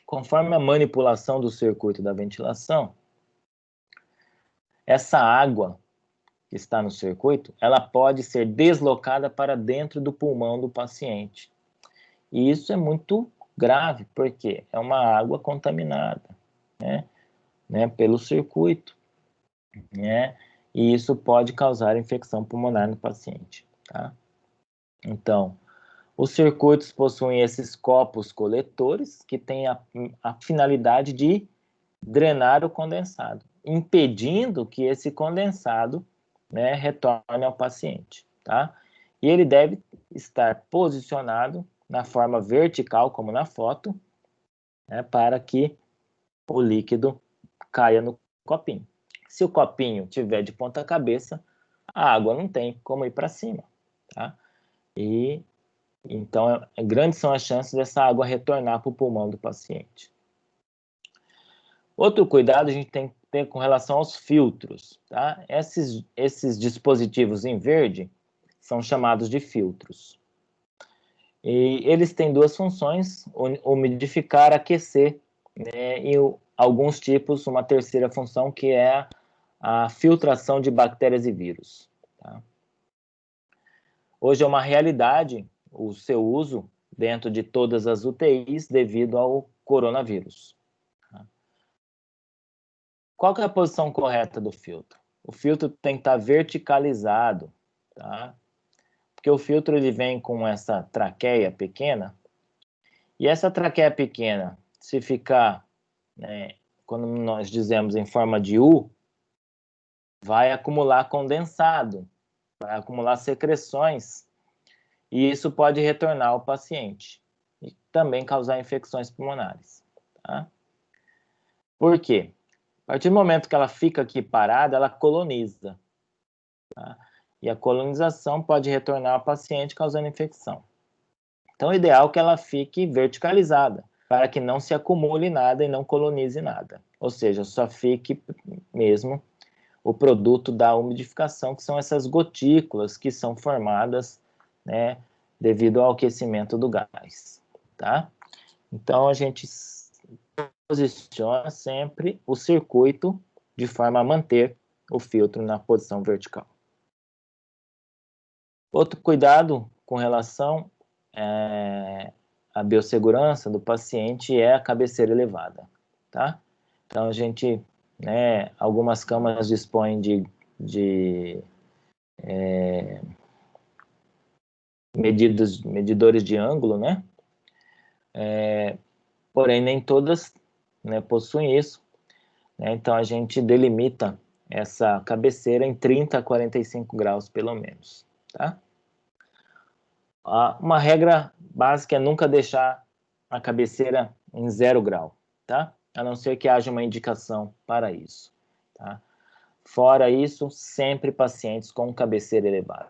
Conforme a manipulação do circuito da ventilação, essa água que está no circuito, ela pode ser deslocada para dentro do pulmão do paciente. E isso é muito grave, porque é uma água contaminada, né, pelo circuito, né? E isso pode causar infecção pulmonar no paciente, tá? Então, os circuitos possuem esses copos coletores que têm a finalidade de drenar o condensado, impedindo que esse condensado, né, retorne ao paciente, tá? E ele deve estar posicionado na forma vertical, como na foto, né, para que o líquido caia no copinho. Se o copinho tiver de ponta cabeça, a água não tem como ir para cima, tá? E então, grandes são as chances dessa água retornar para o pulmão do paciente. Outro cuidado a gente tem que ter com relação aos filtros, tá? Esses dispositivos em verde são chamados de filtros. E eles têm duas funções, umidificar, aquecer, né? E alguns tipos, uma terceira função, que é a filtração de bactérias e vírus, tá? Hoje é uma realidade o seu uso dentro de todas as UTIs devido ao coronavírus. Qual que é a posição correta do filtro? O filtro tem que estar verticalizado, tá? Porque o filtro ele vem com essa traqueia pequena, e essa traqueia pequena, se ficar, né, quando nós dizemos em forma de U, vai acumular condensado vai acumular secreções e isso pode retornar ao paciente e também causar infecções pulmonares. Tá? Por quê? A partir do momento que ela fica aqui parada, ela coloniza. Tá? E a colonização pode retornar ao paciente causando infecção. Então, o ideal é que ela fique verticalizada, para que não se acumule nada e não colonize nada. Ou seja, só fique mesmo o produto da umidificação, que são essas gotículas que são formadas, né, devido ao aquecimento do gás. Tá? Então, a gente posiciona sempre o circuito de forma a manter o filtro na posição vertical. Outro cuidado com relação à biossegurança do paciente é a cabeceira elevada, tá? Então, a gente, né, algumas câmaras dispõem de medidores de ângulo, né? Porém, nem todas, né, possuem isso, né? Então, a gente delimita essa cabeceira em 30 a 45 graus, pelo menos, tá? Uma regra básica é nunca deixar a cabeceira em 0 grau, tá? A não ser que haja uma indicação para isso, tá? Fora isso, sempre pacientes com cabeceira elevada.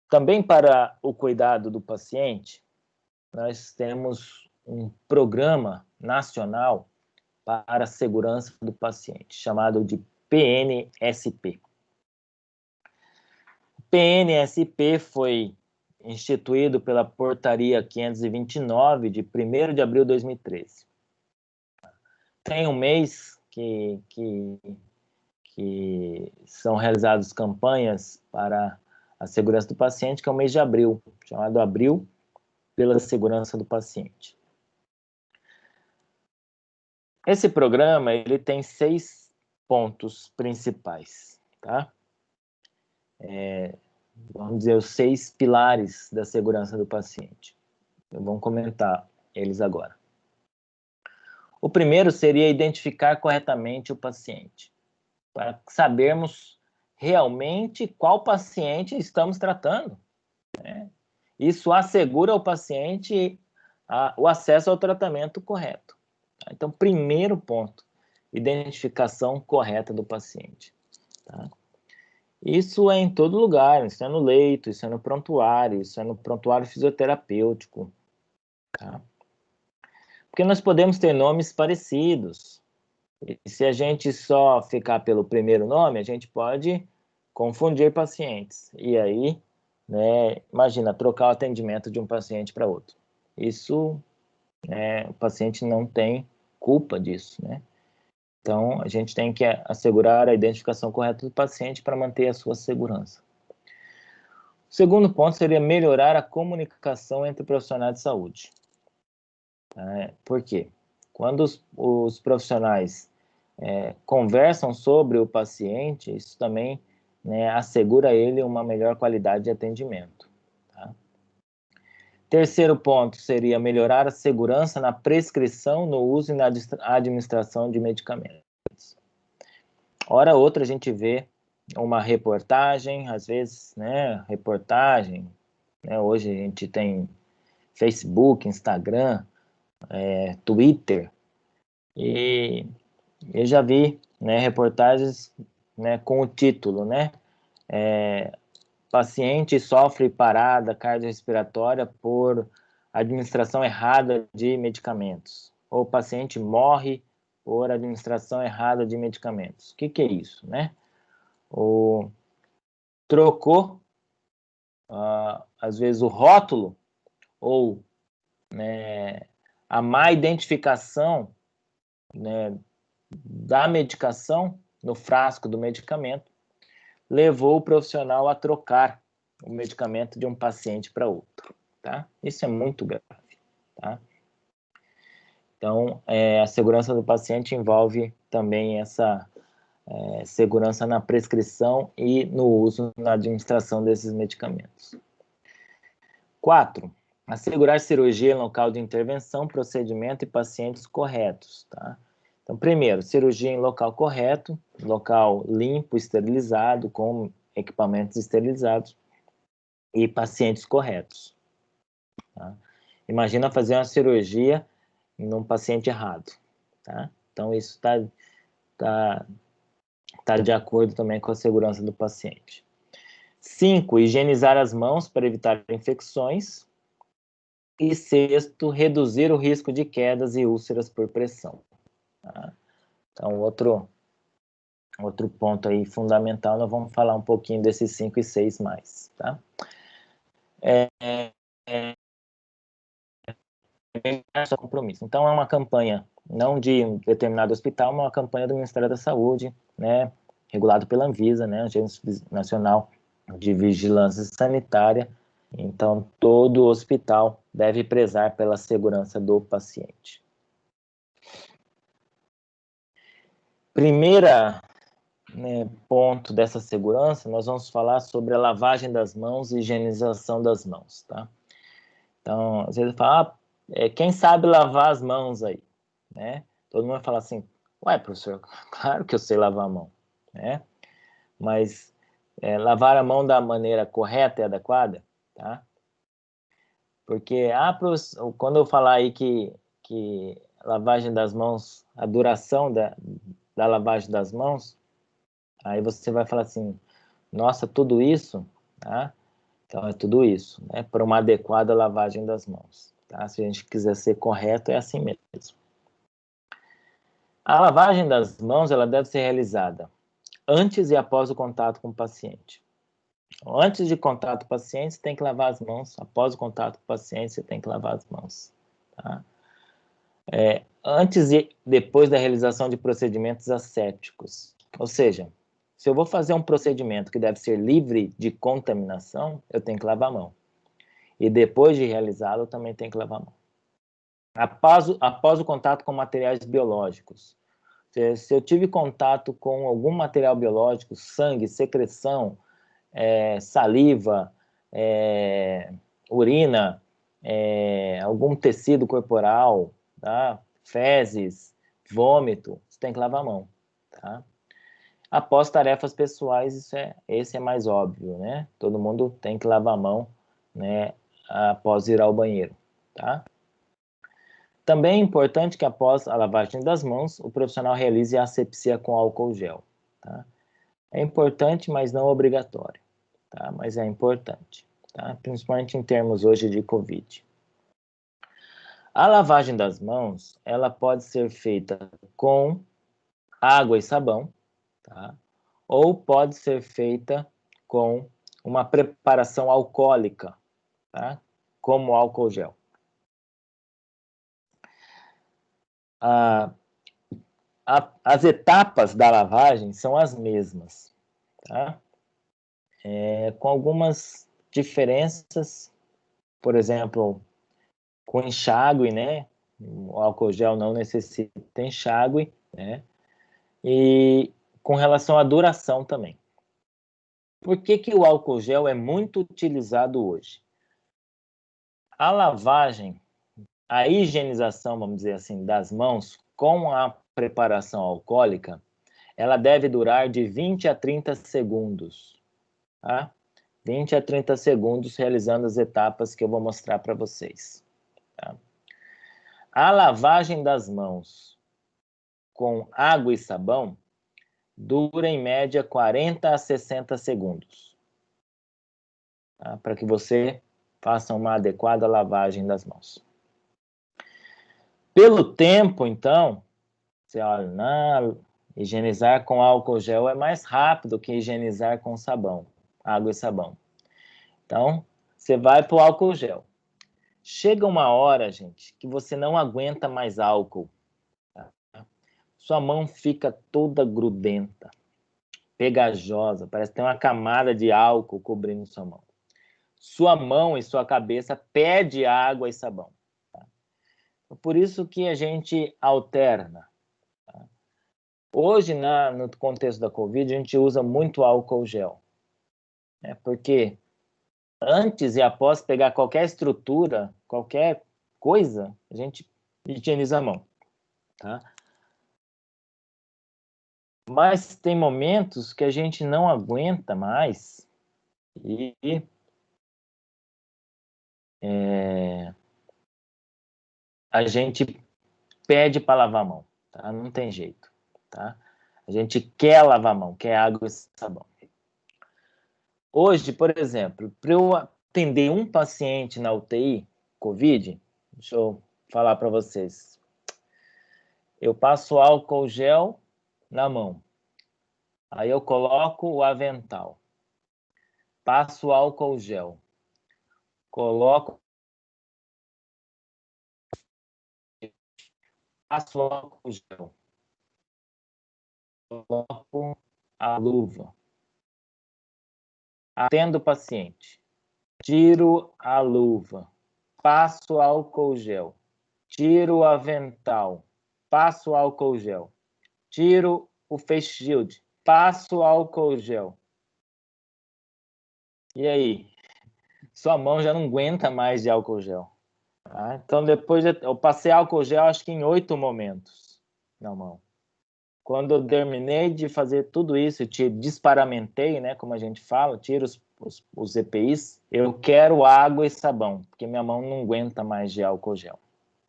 Também para o cuidado do paciente, nós temos um programa nacional para a segurança do paciente, chamado de PNSP. O PNSP foi instituído pela Portaria 529, de 1º de abril de 2013. Tem um mês que são realizadas campanhas para a segurança do paciente, que é o mês de abril, chamado Abril pela Segurança do Paciente. Esse programa, ele tem 6 pontos principais, tá? Vamos dizer, os 6 pilares da segurança do paciente. Vamos comentar eles agora. O primeiro seria identificar corretamente o paciente, para sabermos realmente qual paciente estamos tratando, né? Isso assegura ao paciente o acesso ao tratamento correto. Então, primeiro ponto, identificação correta do paciente. Tá? Isso é em todo lugar, isso é no leito, isso é no prontuário fisioterapêutico. Tá? Porque nós podemos ter nomes parecidos. E se a gente só ficar pelo primeiro nome, a gente pode confundir pacientes. E aí, né, imagina, trocar o atendimento de um paciente para outro. Isso, o paciente não tem culpa disso, né? Então, a gente tem que assegurar a identificação correta do paciente para manter a sua segurança. O segundo ponto seria melhorar a comunicação entre profissionais de saúde. Por quê? Quando os profissionais conversam sobre o paciente, isso também, né, assegura a ele uma melhor qualidade de atendimento. Tá? Terceiro ponto seria melhorar a segurança na prescrição, no uso e na administração de medicamentos. Hora ou outra a gente vê uma reportagem, às vezes, né, hoje a gente tem Facebook, Instagram, Twitter, e eu já vi, né, reportagens, né, com o título, né, paciente sofre parada cardiorrespiratória por administração errada de medicamentos, ou paciente morre por administração errada de medicamentos. O que é isso, né? Trocou, às vezes, o rótulo ou, né, a má identificação, né, da medicação no frasco do medicamento levou o profissional a trocar o medicamento de um paciente para outro, tá? Isso é muito grave, tá? Então, a segurança do paciente envolve também essa segurança na prescrição e no uso, na administração desses medicamentos. 4. Assegurar cirurgia em local de intervenção, procedimento e pacientes corretos, tá? Então, primeiro, cirurgia em local correto, local limpo, esterilizado, com equipamentos esterilizados e pacientes corretos. Tá? Imagina fazer uma cirurgia num paciente errado. Tá? Então, isso tá de acordo também com a segurança do paciente. 5, higienizar as mãos para evitar infecções. E 6, reduzir o risco de quedas e úlceras por pressão. Tá? Então, outro ponto aí fundamental, nós vamos falar um pouquinho desses 5 e 6 mais. Tá? Compromisso. Então, é uma campanha, não de um determinado hospital, mas uma campanha do Ministério da Saúde, né, regulado pela Anvisa, né, Agência Nacional de Vigilância Sanitária. Então, todo hospital deve prezar pela segurança do paciente. Primeira, né, ponto dessa segurança, nós vamos falar sobre a lavagem das mãos e higienização das mãos, tá? Então, às vezes fala, quem sabe lavar as mãos aí, né? Todo mundo vai falar assim, ué, professor, claro que eu sei lavar a mão, né? Mas lavar a mão da maneira correta e adequada, tá? Porque, professor, quando eu falar aí que lavagem das mãos, a duração da lavagem das mãos, aí você vai falar assim, nossa, tudo isso, tá? Então, é tudo isso, né? Para uma adequada lavagem das mãos, tá? Se a gente quiser ser correto, é assim mesmo. A lavagem das mãos, ela deve ser realizada antes e após o contato com o paciente. Antes de contato com o paciente, você tem que lavar as mãos. Após o contato com o paciente, você tem que lavar as mãos. Tá? Antes e depois da realização de procedimentos assépticos. Ou seja, se eu vou fazer um procedimento que deve ser livre de contaminação, eu tenho que lavar a mão. E depois de realizá-lo, eu também tenho que lavar a mão. Após o contato com materiais biológicos. Se eu tive contato com algum material biológico, sangue, secreção, saliva, urina, algum tecido corporal, tá? Fezes, vômito, você tem que lavar a mão. Tá? Após tarefas pessoais, esse é mais óbvio, né? Todo mundo tem que lavar a mão, né, após ir ao banheiro. Tá? Também é importante que após a lavagem das mãos, o profissional realize a asepsia com álcool gel. Tá? É importante, mas não obrigatório. Tá? Mas é importante, tá? Principalmente em termos hoje de Covid. A lavagem das mãos, ela pode ser feita com água e sabão, tá? Ou pode ser feita com uma preparação alcoólica, tá? Como álcool gel. As etapas da lavagem são as mesmas, tá? Com algumas diferenças, por exemplo, com enxágue, né? O álcool gel não necessita enxágue, né? E com relação à duração também. Por que o álcool gel é muito utilizado hoje? A lavagem, a higienização, vamos dizer assim, das mãos com a preparação alcoólica, ela deve durar de 20 a 30 segundos, tá? 20 a 30 segundos realizando as etapas que eu vou mostrar para vocês. Tá? A lavagem das mãos com água e sabão dura em média 40 a 60 segundos. Tá? Para que você faça uma adequada lavagem das mãos. Pelo tempo, então, você olha, higienizar com álcool gel é mais rápido que higienizar com sabão, água e sabão. Então, você vai para o álcool gel. Chega uma hora, gente, que você não aguenta mais álcool. Tá? Sua mão fica toda grudenta, pegajosa, parece que tem uma camada de álcool cobrindo sua mão. Sua mão e sua cabeça pede água e sabão. Tá? Por isso que a gente alterna. Tá? Hoje, no contexto da Covid, a gente usa muito álcool gel. Né? Porque antes e após pegar qualquer estrutura, qualquer coisa, a gente higieniza a mão. Tá? Mas tem momentos que a gente não aguenta mais e a gente pede para lavar a mão, tá? Não tem jeito, tá? A gente quer lavar a mão, quer água e sabão. Hoje, por exemplo, para eu atender um paciente na UTI, COVID, deixa eu falar para vocês. Eu passo álcool gel na mão. Aí eu coloco o avental. Passo álcool gel. Coloco. Passo álcool gel. Coloco a luva. Atendo o paciente. Tiro a luva. Passo álcool gel. Tiro o avental. Passo álcool gel. Tiro o face shield. Passo álcool gel. E aí? Sua mão já não aguenta mais de álcool gel. Tá? Então, depois eu passei álcool gel, acho que em 8 momentos na mão. Quando eu terminei de fazer tudo isso, desparamentei, né, como a gente fala, tiro os EPIs, eu quero água e sabão, porque minha mão não aguenta mais de álcool gel.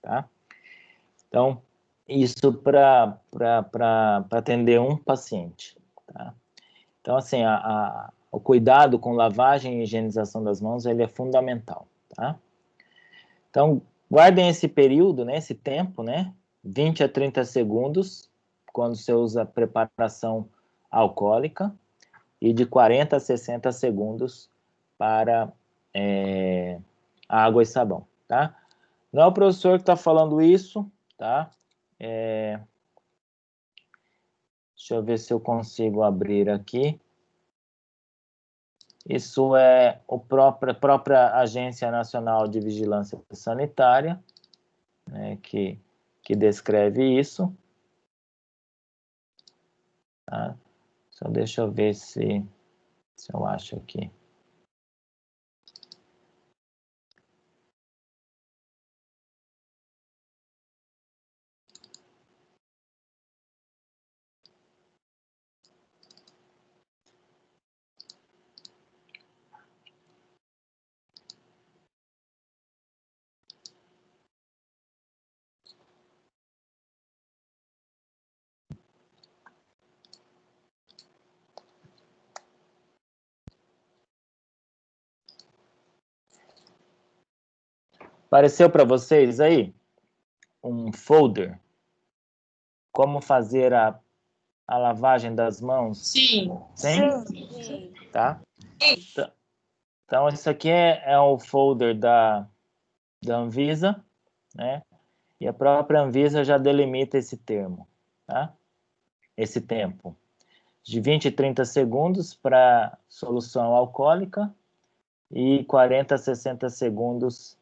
Tá? Então, isso para atender um paciente. Tá? Então, assim, o cuidado com lavagem e higienização das mãos, ele é fundamental. Tá? Então, guardem esse período, né, esse tempo, né, 20 a 30 segundos, quando você usa preparação alcoólica, e de 40 a 60 segundos para água e sabão, tá? Não é o professor que está falando isso, tá? Deixa eu ver se eu consigo abrir aqui. Isso é a própria Agência Nacional de Vigilância Sanitária, né, que descreve isso. Tá? Só deixa eu ver se eu acho aqui. Apareceu para vocês aí um folder? Como fazer a lavagem das mãos? Sim. Sim. Tá? Então, isso aqui é o folder da Anvisa, né? E a própria Anvisa já delimita esse termo, tá? Esse tempo. De 20 a 30 segundos para solução alcoólica e 40 a 60 segundos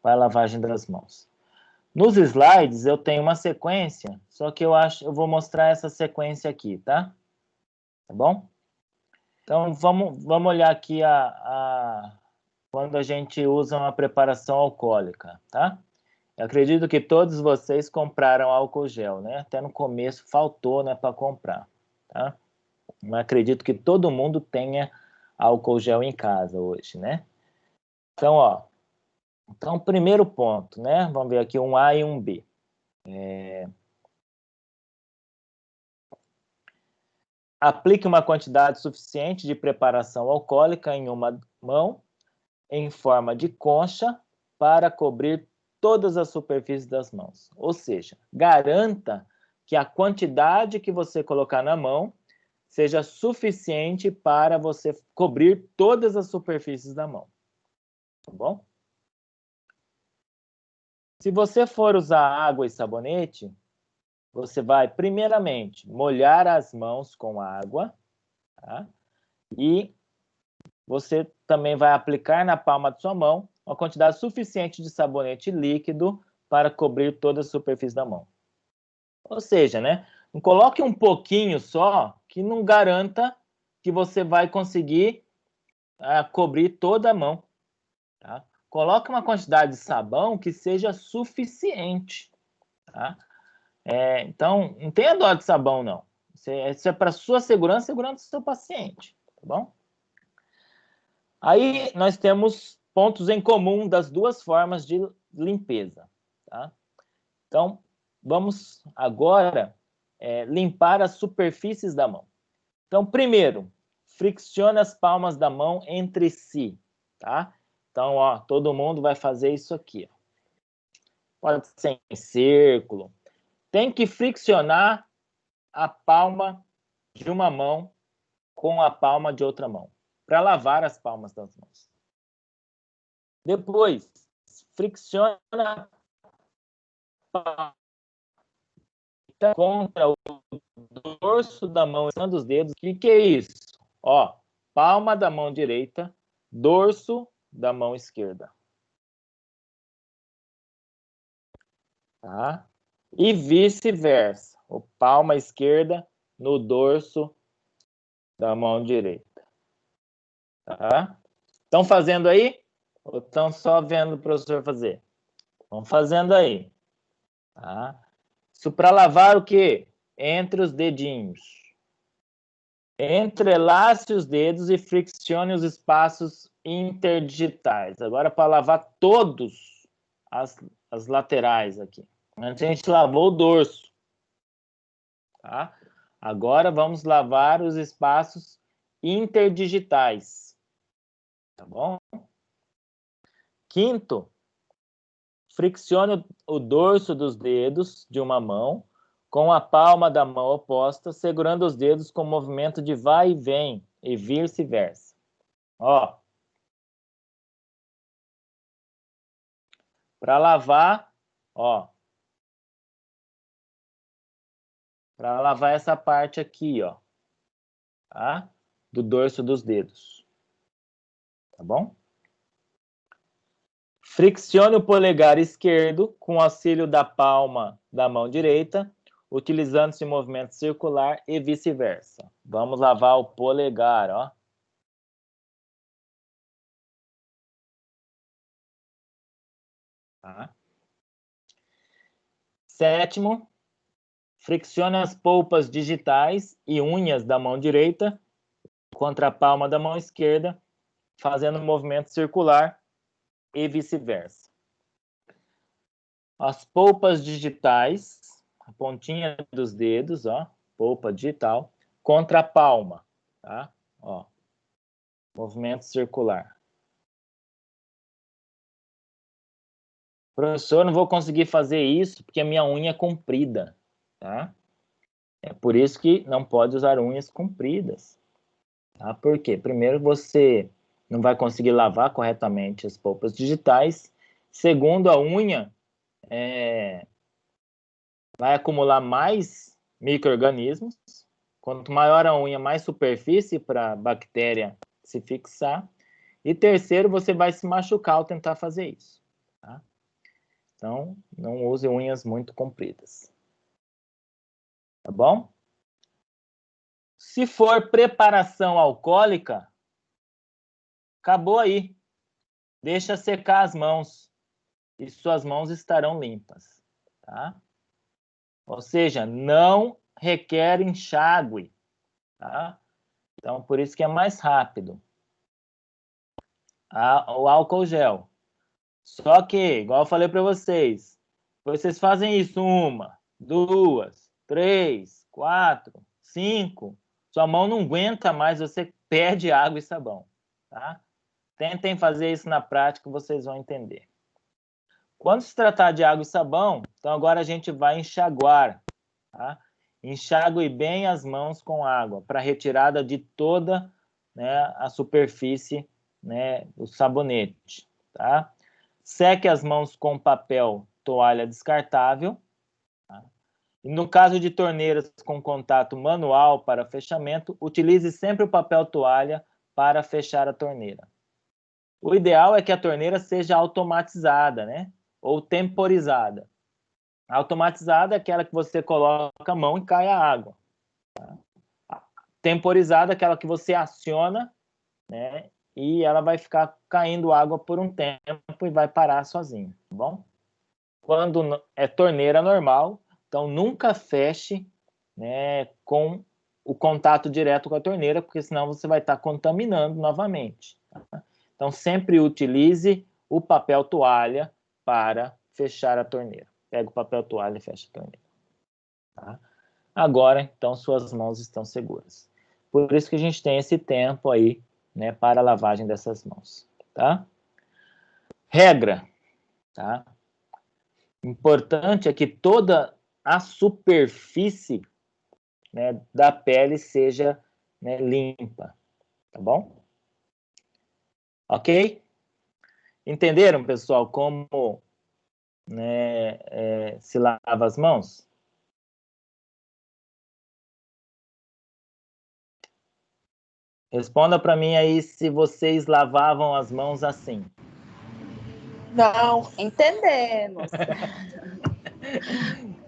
para a lavagem das mãos. Nos slides eu tenho uma sequência, só que eu vou mostrar essa sequência aqui, tá? Tá bom? Então vamos olhar aqui quando a gente usa uma preparação alcoólica, tá? Eu acredito que todos vocês compraram álcool gel, né? Até no começo faltou, né, para comprar, tá? Não acredito que todo mundo tenha álcool gel em casa hoje, né? Então, ó, primeiro ponto, né? Vamos ver aqui um A e um B. Aplique uma quantidade suficiente de preparação alcoólica em uma mão, em forma de concha, para cobrir todas as superfícies das mãos. Ou seja, garanta que a quantidade que você colocar na mão seja suficiente para você cobrir todas as superfícies da mão. Tá bom? Se você for usar água e sabonete, você vai, primeiramente, molhar as mãos com água, tá? E você também vai aplicar na palma de sua mão uma quantidade suficiente de sabonete líquido para cobrir toda a superfície da mão. Ou seja, né? Não coloque um pouquinho só, que não garanta que você vai conseguir cobrir toda a mão. Tá? Coloque uma quantidade de sabão que seja suficiente. Tá? Então, não tenha dó de sabão, não. Isso é para sua segurança, segurança do seu paciente, tá bom? Aí nós temos pontos em comum das duas formas de limpeza, tá? Então, vamos agora limpar as superfícies da mão. Então, primeiro, friccione as palmas da mão entre si, tá? Então, ó, todo mundo vai fazer isso aqui, ó. Pode ser em círculo. Tem que friccionar a palma de uma mão com a palma de outra mão, para lavar as palmas das mãos. Depois, fricciona a palma contra o dorso da mão, usando os dedos. O que é isso? Ó, palma da mão direita, dorso da mão esquerda. Tá? E vice-versa. O palma esquerda no dorso da mão direita. Tá? Estão fazendo aí? Ou estão só vendo o professor fazer? Estão fazendo aí. Tá? Isso para lavar o quê? Entre os dedinhos. Entrelace os dedos e friccione os espaços interdigitais. Agora para lavar todos as laterais aqui. Antes a gente lavou o dorso. Tá? Agora vamos lavar os espaços interdigitais. Tá bom? Quinto, friccione o dorso dos dedos de uma mão com a palma da mão oposta, segurando os dedos com movimento de vai e vem e vice-versa. Ó. Para lavar, ó. Para lavar essa parte aqui, ó. Tá? Do dorso dos dedos. Tá bom? Friccione o polegar esquerdo com o auxílio da palma da mão direita, utilizando esse movimento circular e vice-versa. Vamos lavar o polegar, ó. Tá? Sétimo, friccione as polpas digitais e unhas da mão direita contra a palma da mão esquerda, fazendo um movimento circular e vice-versa. As polpas digitais, a pontinha dos dedos, ó, polpa digital, contra a palma, tá? Ó, movimento circular. Professor, não vou conseguir fazer isso porque a minha unha é comprida, tá? É por isso que não pode usar unhas compridas, tá? Por quê? Primeiro, você não vai conseguir lavar corretamente as polpas digitais. Segundo, a unha vai acumular mais micro-organismos. Quanto maior a unha, mais superfície para a bactéria se fixar. E terceiro, você vai se machucar ao tentar fazer isso. Tá? Então, não use unhas muito compridas. Tá bom? Se for preparação alcoólica, acabou aí. Deixa secar as mãos e suas mãos estarão limpas. Tá? Ou seja, não requer enxágue. Tá? Então, por isso que é mais rápido. O álcool gel. Só que, igual eu falei para vocês fazem isso 1, 2, 3, 4, 5. Sua mão não aguenta mais, você perde água e sabão. Tá? Tentem fazer isso na prática, vocês vão entender. Quando se tratar de água e sabão, então agora a gente vai enxaguar. Tá? Enxague bem as mãos com água para retirada de toda, né, a superfície, né, do sabonete. Tá? Seque as mãos com papel toalha descartável. Tá? E no caso de torneiras com contato manual para fechamento, utilize sempre o papel toalha para fechar a torneira. O ideal é que a torneira seja automatizada, né? Ou temporizada. A automatizada é aquela que você coloca a mão e cai a água. Tá? Temporizada é aquela que você aciona, né? E ela vai ficar caindo água por um tempo e vai parar sozinha, tá bom? Quando é torneira normal, então nunca feche, né, com o contato direto com a torneira, porque senão você vai estar contaminando novamente. Tá? Então, sempre utilize o papel toalha para fechar a torneira. Pega o papel toalha e fecha a torneira. Tá? Agora, então, suas mãos estão seguras. Por isso que a gente tem esse tempo aí, né, para a lavagem dessas mãos. Tá? Regra, tá? Importante é que toda a superfície, né, da pele seja, né, limpa, tá bom? Ok? Entenderam, pessoal, como, né, se lava as mãos? Responda para mim aí se vocês lavavam as mãos assim. Não, entendemos.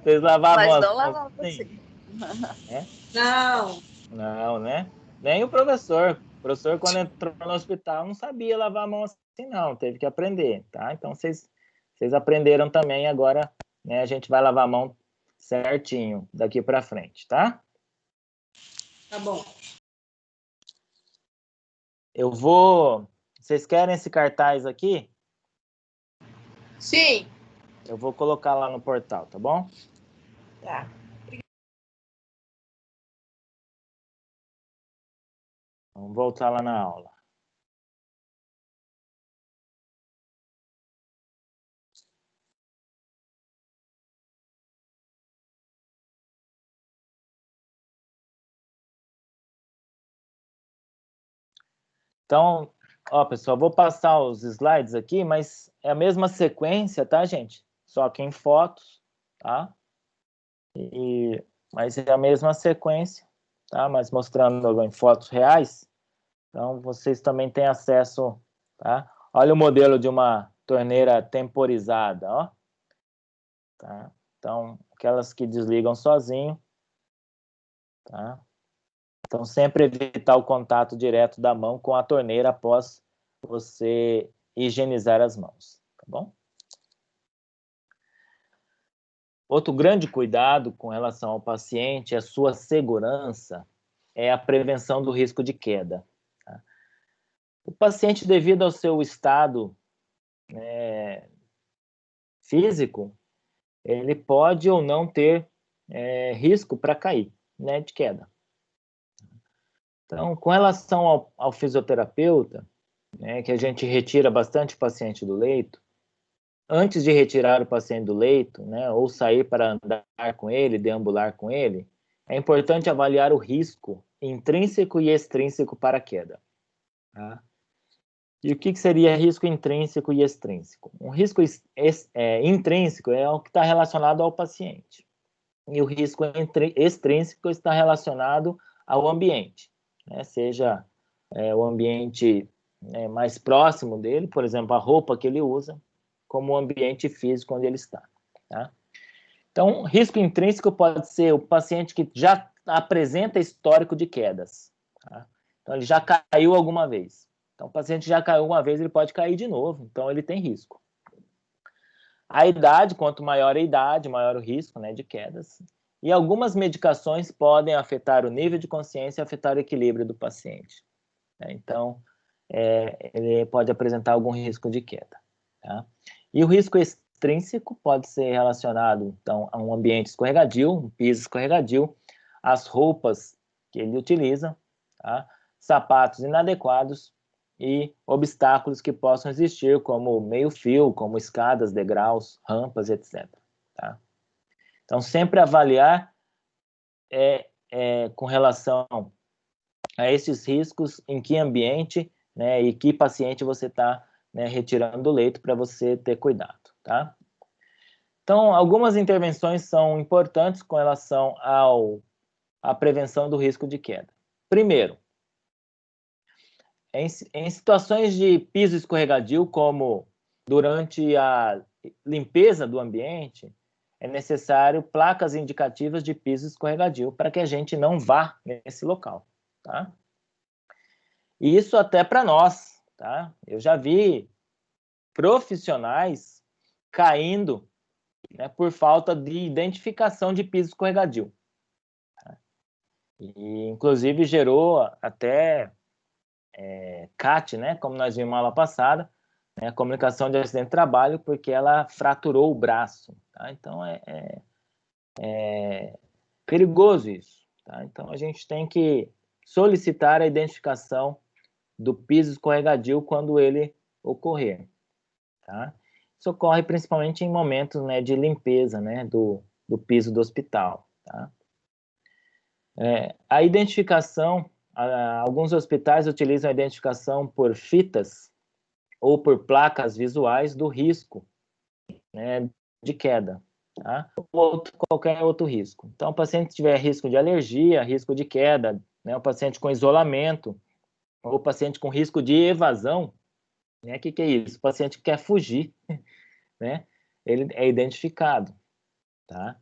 Vocês lavavam Mas as não mãos lavava assim? assim. É? Não. Não, né? Nem o professor. O professor, quando entrou no hospital, não sabia lavar a mão assim, não. Teve que aprender, tá? Então, vocês aprenderam também. Agora, né, a gente vai lavar a mão certinho daqui para frente, tá? Tá bom. Eu vou... Vocês querem esse cartaz aqui? Sim. Eu vou colocar lá no portal, tá bom? Tá. Vamos voltar lá na aula. Então, ó, pessoal, vou passar os slides aqui, mas é a mesma sequência, tá, gente? Só que em fotos, tá? Mas é a mesma sequência, tá? Mas mostrando em fotos reais. Então, vocês também têm acesso, tá? Olha o modelo de uma torneira temporizada, ó. Tá? Então, aquelas que desligam sozinho, tá? Então, sempre evitar o contato direto da mão com a torneira após você higienizar as mãos, tá bom? Outro grande cuidado com relação ao paciente, a sua segurança, é a prevenção do risco de queda. Tá? O paciente, devido ao seu estado, né, físico, ele pode ou não ter risco para cair, né, de queda. Então, com relação ao fisioterapeuta, né, que a gente retira bastante paciente do leito, antes de retirar o paciente do leito, né, ou sair para andar com ele, deambular com ele, é importante avaliar o risco intrínseco e extrínseco para a queda. Tá? E o que seria risco intrínseco e extrínseco? Um risco intrínseco é o que está relacionado ao paciente. E o risco extrínseco está relacionado ao ambiente, né? Seja o ambiente mais próximo dele, por exemplo, a roupa que ele usa, como o ambiente físico onde ele está. Tá? Então, risco intrínseco pode ser o paciente que já apresenta histórico de quedas. Tá? Então, ele já caiu alguma vez. Então, o paciente já caiu uma vez, ele pode cair de novo. Então, ele tem risco. A idade, quanto maior a idade, maior o risco, né, de quedas. E algumas medicações podem afetar o nível de consciência e afetar o equilíbrio do paciente. Então, ele pode apresentar algum risco de queda. Tá? E o risco extrínseco pode ser relacionado, então, a um ambiente escorregadio, um piso escorregadio, as roupas que ele utiliza, tá? Sapatos inadequados e obstáculos que possam existir, como meio-fio, como escadas, degraus, rampas, etc. Tá? Então, sempre avaliar com relação a esses riscos, em que ambiente, né, e que paciente você está, né, retirando do leito para você ter cuidado, tá? Então, algumas intervenções são importantes com relação à prevenção do risco de queda. Primeiro, em situações de piso escorregadio, como durante a limpeza do ambiente, é necessário placas indicativas de piso escorregadio para que a gente não vá nesse local, tá? E isso até para nós, tá? Eu já vi profissionais caindo, né, por falta de identificação de piso escorregadio. Tá? E, inclusive, gerou até CAT, né, como nós vimos na aula passada, né, comunicação de acidente de trabalho, porque ela fraturou o braço. Tá? Então, é perigoso isso. Tá? Então, a gente tem que solicitar a identificação do piso escorregadio quando ele ocorrer. Tá? Isso ocorre principalmente em momentos, né, de limpeza, né, do piso do hospital. Tá? A identificação, alguns hospitais utilizam a identificação por fitas ou por placas visuais do risco, né, de queda, tá? Ou qualquer outro risco. Então, o paciente tiver risco de alergia, risco de queda, né, o paciente com isolamento, ou o paciente com risco de evasão, né, que é isso? O paciente quer fugir, né, ele é identificado, tá?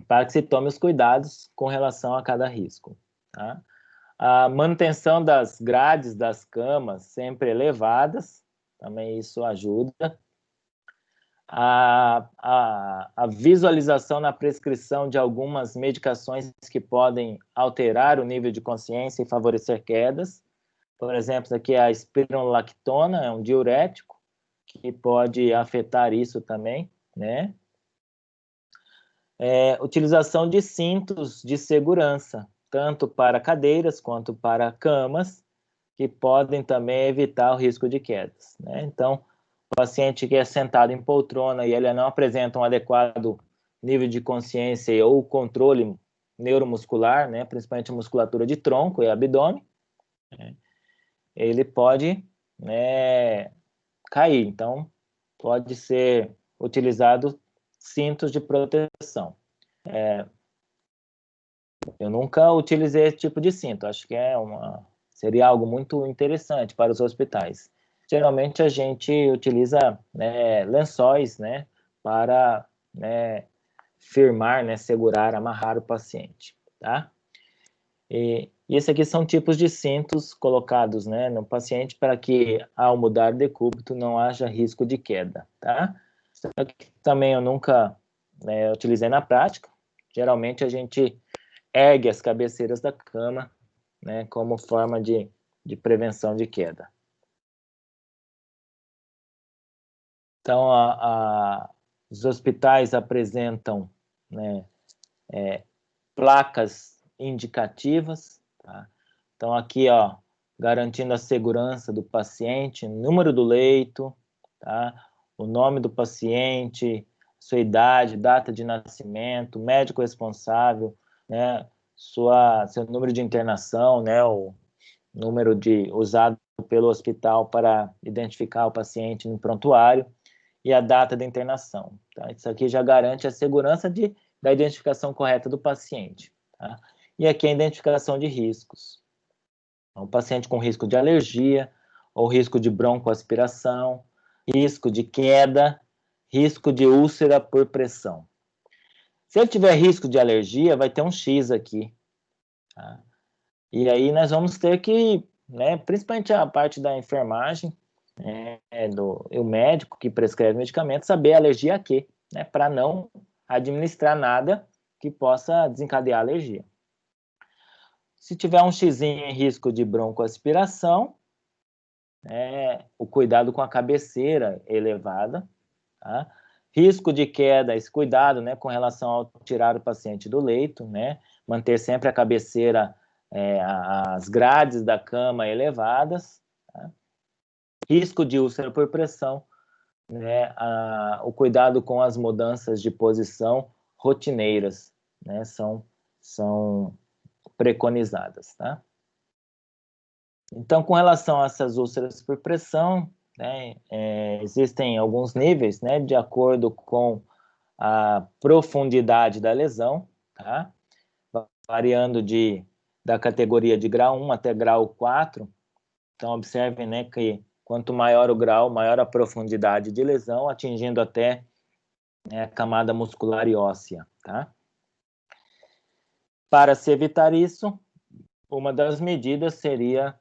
Para que se tome os cuidados com relação a cada risco, tá? A manutenção das grades das camas sempre elevadas, também isso ajuda. A visualização na prescrição de algumas medicações que podem alterar o nível de consciência e favorecer quedas. Por exemplo, aqui a espironolactona, é um diurético, que pode afetar isso também, né? Utilização de cintos de segurança, tanto para cadeiras quanto para camas, que podem também evitar o risco de quedas, né? Então, o paciente que é sentado em poltrona e ele não apresenta um adequado nível de consciência ou controle neuromuscular, né, principalmente a musculatura de tronco e abdômen, né, ele pode, né, cair. Então, pode ser utilizado cintos de proteção. Eu nunca utilizei esse tipo de cinto, acho que seria algo muito interessante para os hospitais. Geralmente a gente utiliza, né, lençóis, né, para, né, firmar, né, segurar, amarrar o paciente, tá? E esses aqui são tipos de cintos colocados, né, no paciente para que ao mudar de decúbito não haja risco de queda, tá? Isso aqui também eu nunca, né, utilizei na prática. Geralmente a gente ergue as cabeceiras da cama, né, como forma de prevenção de queda. Então, os hospitais apresentam, né, placas indicativas, tá? Então, aqui, ó, garantindo a segurança do paciente, número do leito, tá? O nome do paciente, sua idade, data de nascimento, médico responsável, né? Seu número de internação, né? O número usado pelo hospital para identificar o paciente no prontuário e a data da internação. Tá? Isso aqui já garante a segurança da identificação correta do paciente. Tá? E aqui a identificação de riscos. Um paciente com risco de alergia, ou risco de broncoaspiração, risco de queda, risco de úlcera por pressão. Se ele tiver risco de alergia, vai ter um X aqui. Tá? E aí nós vamos ter que, né, principalmente a parte da enfermagem, o médico que prescreve medicamento, saber alergia a quê, né, para não administrar nada que possa desencadear alergia. Se tiver um xizinho em risco de broncoaspiração, o cuidado com a cabeceira elevada, tá? Risco de queda, esse cuidado, né, com relação ao tirar o paciente do leito, né, manter sempre a cabeceira, as grades da cama elevadas, tá? Risco de úlcera por pressão, né, o cuidado com as mudanças de posição rotineiras, né, são preconizadas, tá? Então, com relação a essas úlceras por pressão, né, existem alguns níveis, né, de acordo com a profundidade da lesão, tá? Variando da categoria de grau 1 até grau 4. Então, observem, né, que quanto maior o grau, maior a profundidade de lesão, atingindo até, né, a camada muscular e óssea, tá? Para se evitar isso, uma das medidas seria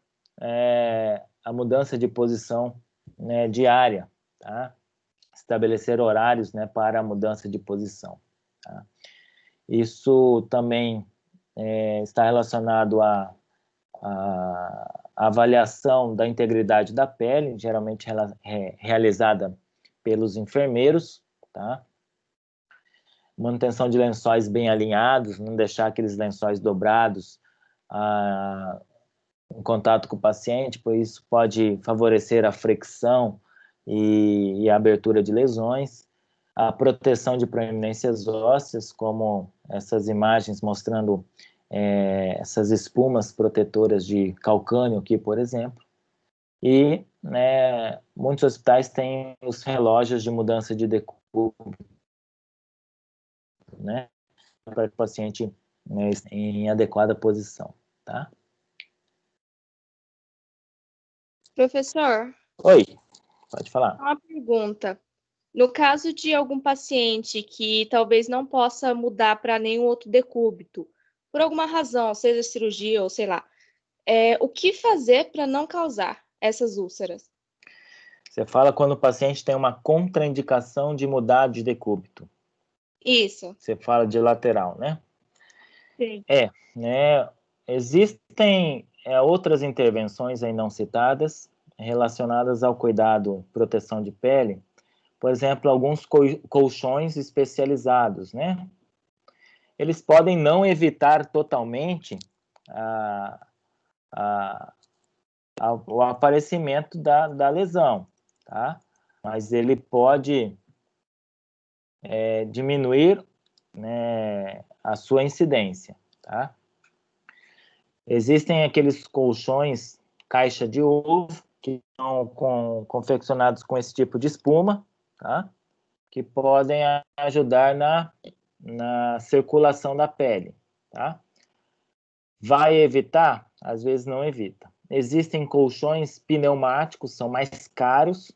a mudança de posição, né, diária, tá? Estabelecer horários, né, para a mudança de posição, tá? Isso também está relacionado à avaliação da integridade da pele, geralmente realizada pelos enfermeiros, tá? Manutenção de lençóis bem alinhados, não deixar aqueles lençóis dobrados em contato com o paciente, pois isso pode favorecer a fricção e a abertura de lesões. A proteção de proeminências ósseas, como essas imagens mostrando essas espumas protetoras de calcânio aqui, por exemplo. E muitos hospitais têm os relógios de mudança de decúbito, né, para que o paciente esteja em adequada posição, tá? Professor, Oi, pode falar. uma pergunta. No caso de algum paciente que talvez não possa mudar para nenhum outro decúbito, por alguma razão, seja cirurgia ou sei lá, o que fazer para não causar essas úlceras? Você fala quando o paciente tem uma contraindicação de mudar de decúbito. Isso. Você fala de lateral, né? Sim. Existem outras intervenções aí não citadas relacionadas ao cuidado, proteção de pele. Por exemplo, alguns colchões especializados, né? Eles podem não evitar totalmente o aparecimento da lesão, tá? Mas ele pode diminuir, né, a sua incidência, tá? Existem aqueles colchões caixa de ovo que são confeccionados com esse tipo de espuma, tá? Que podem ajudar na circulação da pele, tá? Vai evitar? Às vezes não evita. Existem colchões pneumáticos, são mais caros,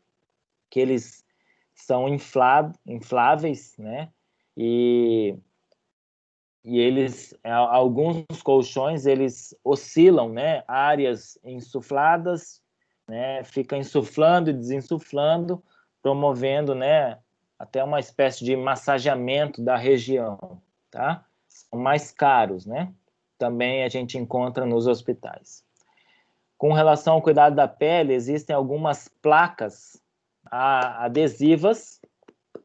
que eles são infláveis, né? E eles, alguns colchões, eles oscilam, né? Áreas insufladas, né? Fica insuflando e desinsuflando, promovendo, né? Até uma espécie de massageamento da região, tá? São mais caros, né? Também a gente encontra nos hospitais. Com relação ao cuidado da pele, existem algumas placas adesivas,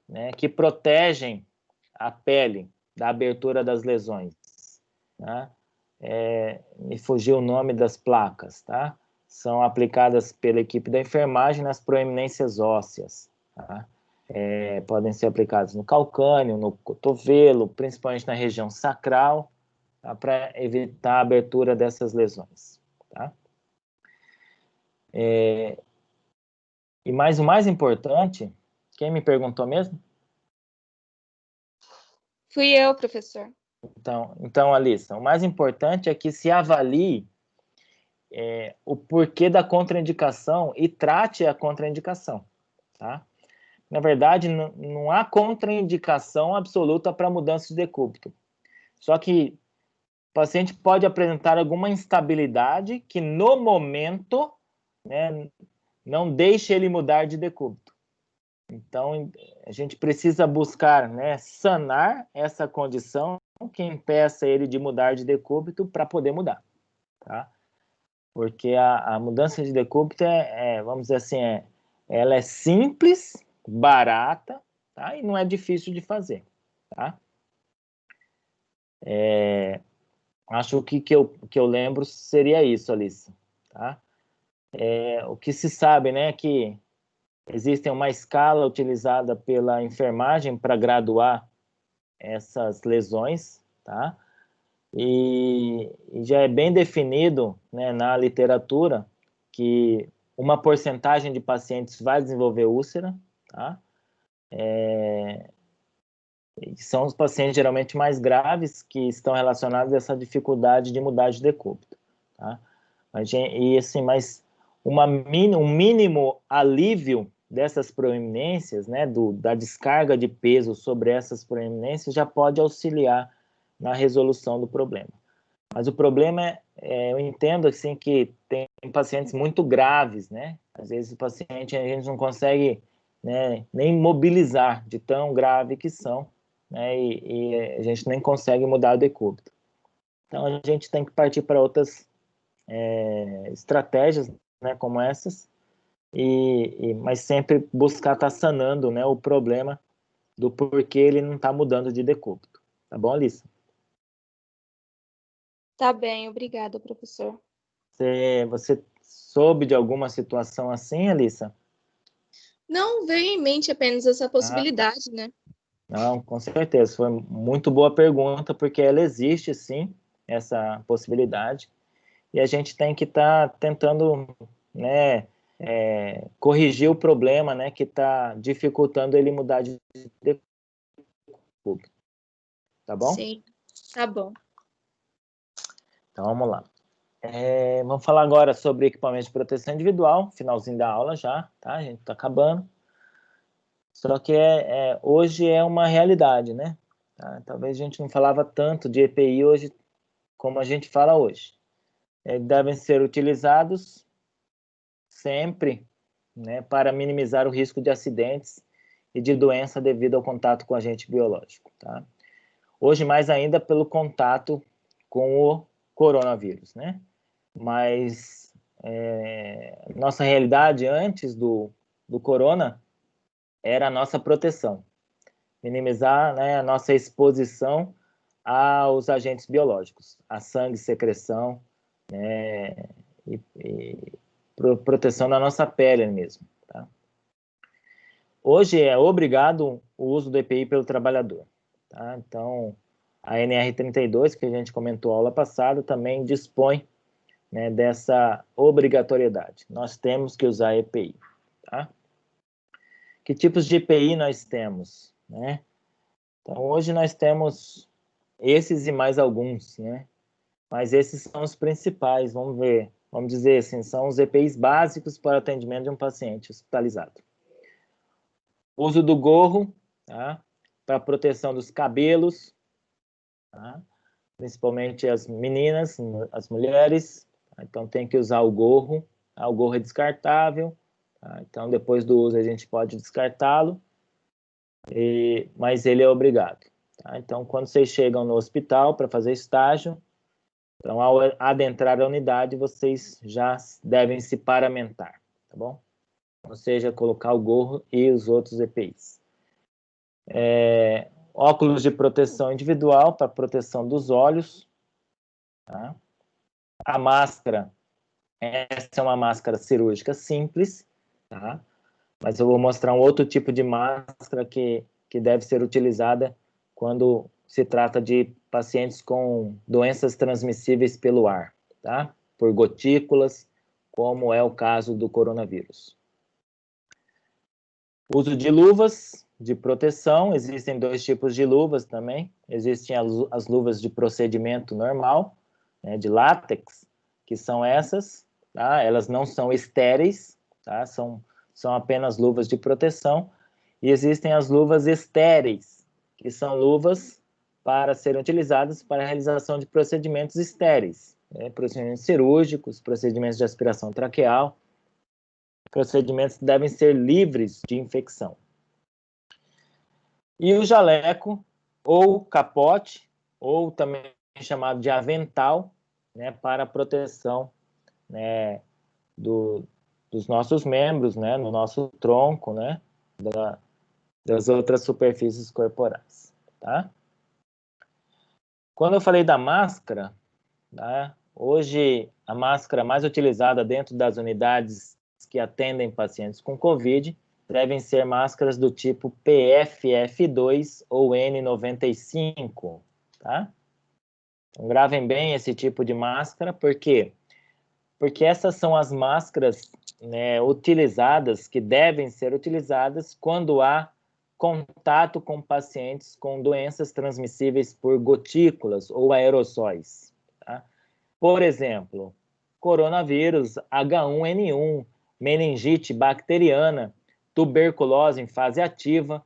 né, que protegem a pele da abertura das lesões, tá? Me fugiu o nome das placas, tá? São aplicadas pela equipe da enfermagem nas proeminências ósseas, tá? Podem ser aplicadas no calcânio, no cotovelo, principalmente na região sacral, tá? Para evitar a abertura dessas lesões, tá? E mais o mais importante, quem me perguntou mesmo? Fui eu, professor. Então, Alissa, o mais importante é que se avalie o porquê da contraindicação e trate a contraindicação, tá? Na verdade, não há contraindicação absoluta para mudança de decúbito. Só que o paciente pode apresentar alguma instabilidade que, no momento, né, não deixe ele mudar de decúbito. Então, a gente precisa buscar, né, sanar essa condição que impeça ele de mudar de decúbito para poder mudar, tá? Porque a mudança de decúbito vamos dizer assim, ela é simples, barata, tá? E não é difícil de fazer, tá? Acho que eu lembro seria isso, Alice, tá? O que se sabe, né, é que existe uma escala utilizada pela enfermagem para graduar essas lesões, tá? E já é bem definido, né, na literatura que uma porcentagem de pacientes vai desenvolver úlcera, tá? São os pacientes geralmente mais graves que estão relacionados a essa dificuldade de mudar de decúbito, tá? Mas um mínimo alívio dessas proeminências, né, da descarga de peso sobre essas proeminências já pode auxiliar na resolução do problema. Mas o problema eu entendo assim que tem pacientes muito graves, né? Às vezes o paciente a gente não consegue, né, nem mobilizar de tão grave que são, né, e a gente nem consegue mudar o decúbito. Então, a gente tem que partir para outras estratégias, né, como essas, mas sempre buscar estar sanando, né, o problema do porquê ele não está mudando de decúbito. Tá bom, Alissa? Tá bem, obrigada, professor. Você soube de alguma situação assim, Alissa? Não veio em mente apenas essa possibilidade, né? Não, com certeza. Foi muito boa pergunta, porque ela existe, sim, essa possibilidade. E a gente tem que estar tentando, né, corrigir o problema, né, que está dificultando ele mudar de decúbito. Tá bom? Sim, tá bom. Então, vamos lá. Vamos falar agora sobre equipamento de proteção individual, finalzinho da aula já, tá? A gente está acabando. Só que hoje é uma realidade, né? Tá? Talvez a gente não falava tanto de EPI hoje como a gente fala hoje. Devem ser utilizados sempre, né, para minimizar o risco de acidentes e de doença devido ao contato com agente biológico, tá? Hoje, mais ainda, pelo contato com o coronavírus, né? Mas nossa realidade antes do corona era a nossa proteção, minimizar, né, a nossa exposição aos agentes biológicos, a sangue, secreção, né, e proteção da nossa pele mesmo. Tá? Hoje é obrigado o uso do EPI pelo trabalhador. Tá? Então, a NR32, que a gente comentou aula passada, também dispõe, né, dessa obrigatoriedade. Nós temos que usar EPI. Tá? Que tipos de EPI nós temos? Né? Então, hoje nós temos esses e mais alguns, né? Mas esses são os principais, vamos ver. Vamos dizer assim, são os EPIs básicos para o atendimento de um paciente hospitalizado. Uso do gorro, tá? Para proteção dos cabelos, tá? Principalmente as meninas, as mulheres. Tá? Então, tem que usar o gorro. Tá? O gorro é descartável. Tá? Então, depois do uso, a gente pode descartá-lo. Mas ele é obrigado. Tá? Então, quando vocês chegam no hospital para fazer estágio, então, ao adentrar a unidade, vocês já devem se paramentar, tá bom? Ou seja, colocar o gorro e os outros EPIs. Óculos de proteção individual para proteção dos olhos. Tá? A máscara, essa é uma máscara cirúrgica simples, tá? Mas eu vou mostrar um outro tipo de máscara que deve ser utilizada quando se trata de pacientes com doenças transmissíveis pelo ar, tá? Por gotículas, como é o caso do coronavírus. Uso de luvas de proteção, existem dois tipos de luvas também. Existem as luvas de procedimento normal, né, de látex, que são essas, tá? Elas não são estéreis, tá? São apenas luvas de proteção. E existem as luvas estéreis, que são luvas para serem utilizadas para a realização de procedimentos estéreis, né? Procedimentos cirúrgicos, procedimentos de aspiração traqueal, procedimentos que devem ser livres de infecção. E o jaleco, ou capote, ou também chamado de avental, né, para proteção, né, dos nossos membros, né, no nosso tronco, né, das outras superfícies corporais, tá? Quando eu falei da máscara, tá? Hoje a máscara mais utilizada dentro das unidades que atendem pacientes com Covid devem ser máscaras do tipo PFF2 ou N95, tá? Então, gravem bem esse tipo de máscara, por quê? Porque essas são as máscaras, né, utilizadas, que devem ser utilizadas quando há contato com pacientes com doenças transmissíveis por gotículas ou aerossóis. Tá? Por exemplo, coronavírus, H1N1, meningite bacteriana, tuberculose em fase ativa.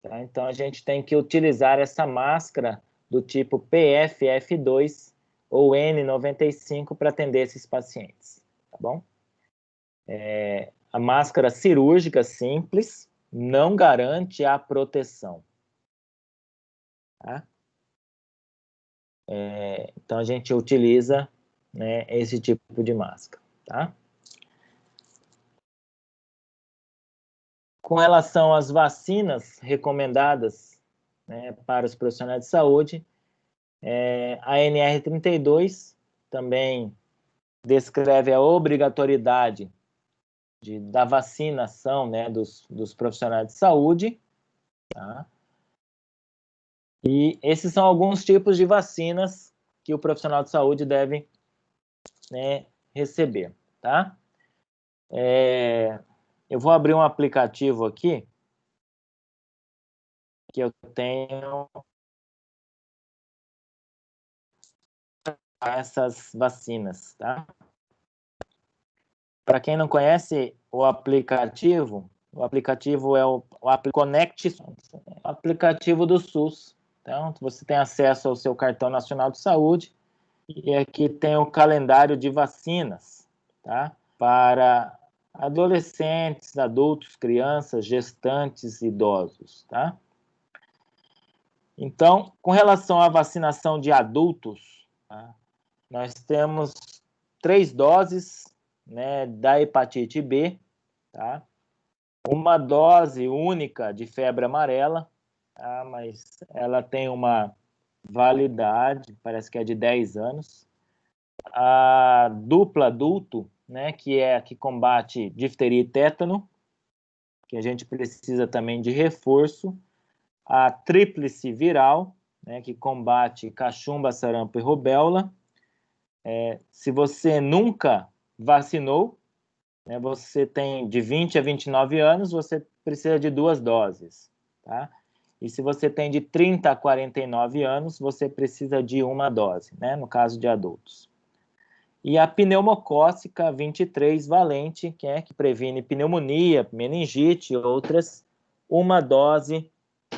Tá? Então, a gente tem que utilizar essa máscara do tipo PFF2 ou N95 para atender esses pacientes. Tá bom? A máscara cirúrgica simples não garante a proteção. tá? Então, a gente utiliza, né, esse tipo de máscara, tá? Com relação às vacinas recomendadas, né, para os profissionais de saúde, a NR32 também descreve a obrigatoriedade da vacinação, né, dos profissionais de saúde, tá? E esses são alguns tipos de vacinas que o profissional de saúde deve, né, receber, tá? Eu vou abrir um aplicativo aqui que eu tenho essas vacinas, tá? Para quem não conhece o aplicativo é o Connect, o aplicativo do SUS. Então, você tem acesso ao seu cartão nacional de saúde e aqui tem o calendário de vacinas, tá? Para adolescentes, adultos, crianças, gestantes, idosos, tá? Então, com relação à vacinação de adultos, tá? Nós temos 3 doses, né, da hepatite B, tá? Uma dose única de febre amarela, tá? Mas ela tem uma validade, parece que é de 10 anos. A dupla adulto, né, que é a que combate difteria e tétano, que a gente precisa também de reforço. A tríplice viral, né, que combate cachumba, sarampo e rubéola. Se você nunca vacinou, né, você tem de 20 a 29 anos, você precisa de 2 doses, tá? E se você tem de 30 a 49 anos, você precisa de 1 dose, né, no caso de adultos. E a pneumocócica 23 valente, que previne pneumonia, meningite e outras, 1 dose,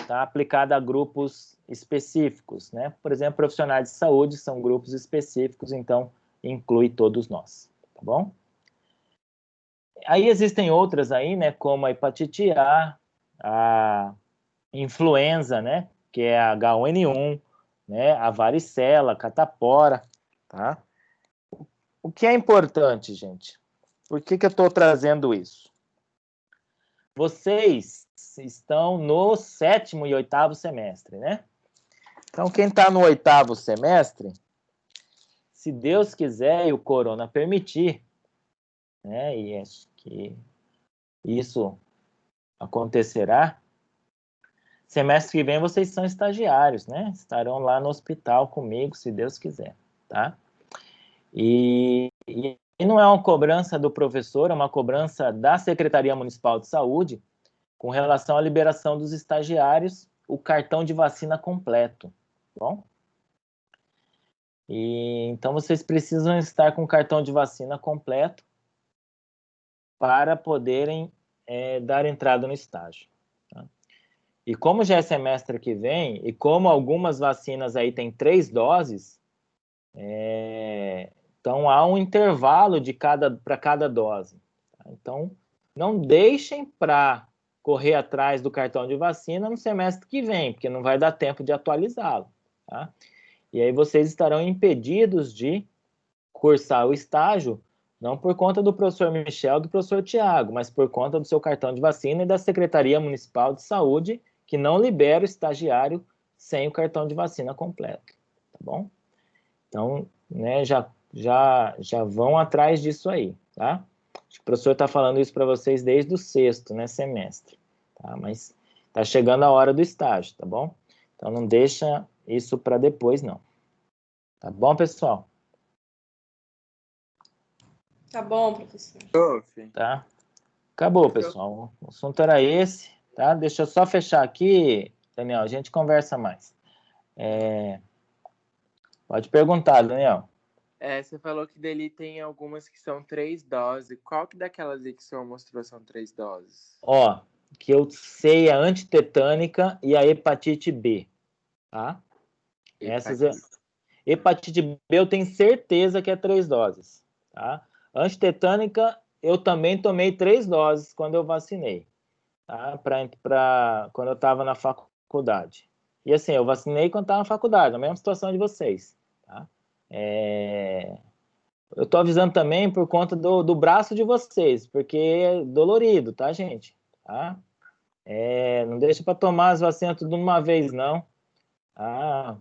tá, aplicada a grupos específicos, né? Por exemplo, profissionais de saúde são grupos específicos, então inclui todos nós, tá bom? Aí existem outras aí, né, como a hepatite a influenza, né, que é a H1N1, né, a varicela, a catapora, tá? O que é importante, gente? Por que eu estou trazendo isso? Vocês estão no 7º e 8º semestre, né? Então, quem está no 8º semestre, se Deus quiser e o corona permitir, né, e acho que isso acontecerá, semestre que vem vocês são estagiários, né? Estarão lá no hospital comigo, se Deus quiser, tá? E não é uma cobrança do professor, é uma cobrança da Secretaria Municipal de Saúde com relação à liberação dos estagiários, o cartão de vacina completo, tá bom? E então vocês precisam estar com o cartão de vacina completo para poderem dar entrada no estágio. Tá? E como já é semestre que vem, e como algumas vacinas aí têm 3 doses, então há um intervalo para cada dose. Tá? Então, não deixem para correr atrás do cartão de vacina no semestre que vem, porque não vai dar tempo de atualizá-lo. Tá? E aí vocês estarão impedidos de cursar o estágio, não por conta do professor Michel, do professor Tiago, mas por conta do seu cartão de vacina e da Secretaria Municipal de Saúde, que não libera o estagiário sem o cartão de vacina completo, tá bom? Então, né, já vão atrás disso aí, tá? Acho que o professor está falando isso para vocês desde o 6º, né, semestre, tá? Mas está chegando a hora do estágio, tá bom? Então, não deixa isso para depois, não. Tá bom, pessoal? Tá bom, professor. Tá? Acabou, pessoal. O assunto era esse, tá? Deixa eu só fechar aqui, Daniel, a gente conversa mais. Pode perguntar, Daniel. Você falou que dele tem algumas que são 3 doses. Qual que daquelas aí que o senhor mostrou são 3 doses? Ó, que eu sei a antitetânica e a hepatite B, tá? Hepatite B eu tenho certeza que é 3 doses, tá? Antitetânica eu também tomei 3 doses quando eu vacinei, tá? Quando eu estava na faculdade. E assim, eu vacinei quando estava na faculdade, na mesma situação de vocês, tá? Eu tô avisando também por conta do braço de vocês, porque é dolorido, tá, gente? Tá? Não deixa para tomar as vacinas tudo de uma vez, não.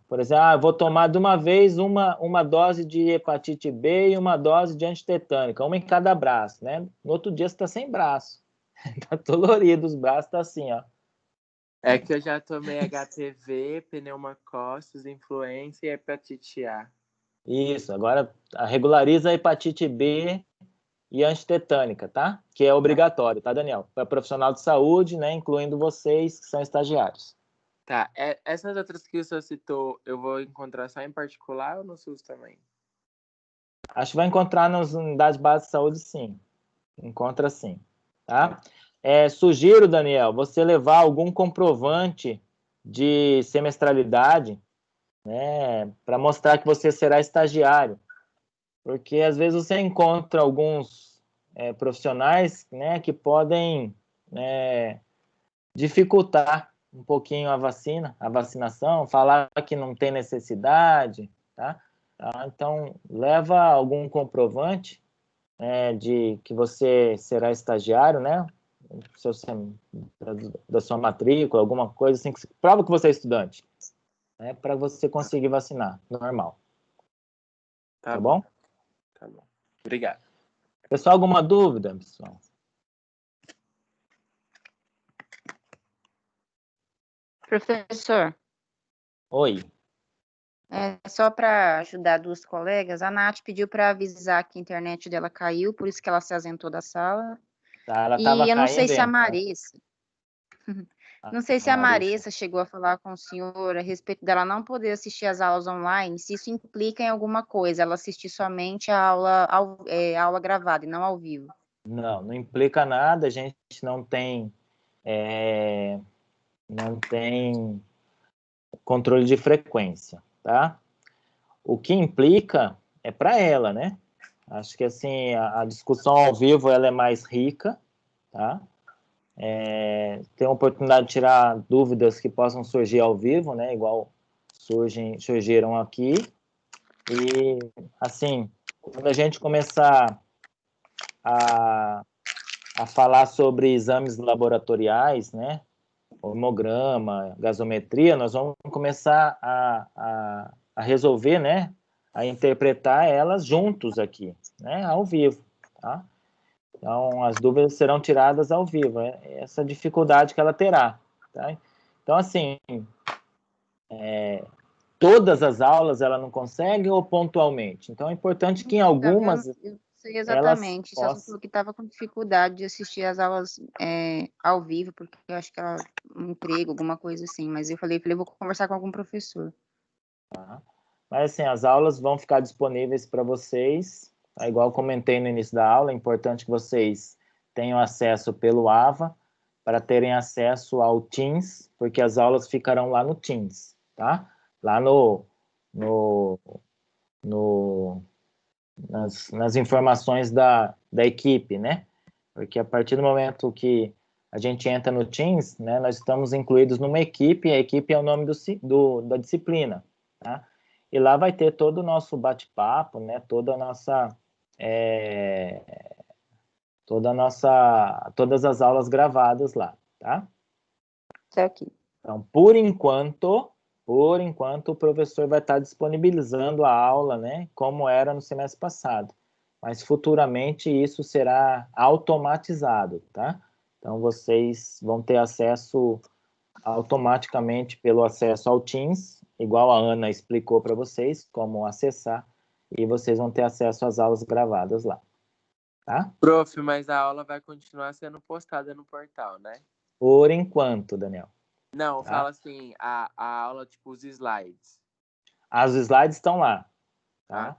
Por exemplo, eu vou tomar de uma vez uma dose de hepatite B e uma dose de antitetânica, uma em cada braço, né? No outro dia você está sem braço. Tá dolorido, os braços tá assim, ó. É que eu já tomei HPV, pneumococos, influenza e hepatite A. Isso, agora regulariza a hepatite B e antitetânica, tá? Que é obrigatório, tá, Daniel? Para profissional de saúde, né? Incluindo vocês que são estagiários. Tá, essas outras que o senhor citou, eu vou encontrar só em particular ou no SUS também? Acho que vai encontrar nas unidades básicas de saúde, sim. Encontra sim, tá? Sugiro, Daniel, você levar algum comprovante de semestralidade, né? Para mostrar que você será estagiário. Porque às vezes você encontra alguns profissionais, né, que podem dificultar um pouquinho a vacinação, falar que não tem necessidade, tá? Então, leva algum comprovante de que você será estagiário, né? Da sua matrícula, alguma coisa assim, que prova que você é estudante, né? Para você conseguir vacinar, normal. Tá bom? Tá bom. Obrigado. Pessoal, alguma dúvida, pessoal? Professor, Oi. só para ajudar duas colegas, a Nath pediu para avisar que a internet dela caiu, por isso que ela se ausentou da sala. Tá, ela E estava eu não sei caindo se a em... Marissa, não sei se a Marissa. Marissa chegou a falar com o senhor a respeito dela não poder assistir as aulas online, se isso implica em alguma coisa, ela assistir somente a aula gravada e não ao vivo. Não implica nada, a gente não tem controle de frequência, tá? O que implica é para ela, né? Acho que assim, a discussão ao vivo ela é mais rica, tá? Tem a oportunidade de tirar dúvidas que possam surgir ao vivo, né? Igual surgiram aqui. E, assim, quando a gente começar a falar sobre exames laboratoriais, né? Hemograma, gasometria, nós vamos começar a resolver, né? A interpretar elas juntos aqui, né? Ao vivo, tá? Então, as dúvidas serão tiradas ao vivo, essa dificuldade que ela terá, tá? Então, assim, todas as aulas ela não consegue ou pontualmente? Então, é importante que em algumas Eu sei elas exatamente, só possam... falou que estava com dificuldade de assistir as aulas ao vivo, porque eu acho que ela um emprego, alguma coisa assim, mas eu falei, vou conversar com algum professor. Mas, assim, as aulas vão ficar disponíveis para vocês, tá? Igual eu comentei no início da aula, é importante que vocês tenham acesso pelo AVA, para terem acesso ao Teams, porque as aulas ficarão lá no Teams, tá? Lá nas informações da equipe, né? Porque a partir do momento que a gente entra no Teams, né, nós estamos incluídos numa equipe, e a equipe é o nome da disciplina, tá? E lá vai ter todo o nosso bate-papo, né, todas as aulas gravadas lá, tá? Tá aqui. Então, por enquanto, o professor vai estar disponibilizando a aula, né, como era no semestre passado. Mas futuramente isso será automatizado, tá? Então, vocês vão ter acesso automaticamente pelo acesso ao Teams, igual a Ana explicou para vocês como acessar, e vocês vão ter acesso às aulas gravadas lá, tá? Prof, mas a aula vai continuar sendo postada no portal, né? Por enquanto, Daniel. Não, Tá? fala assim, a aula, tipo, os slides. Os slides estão lá, tá?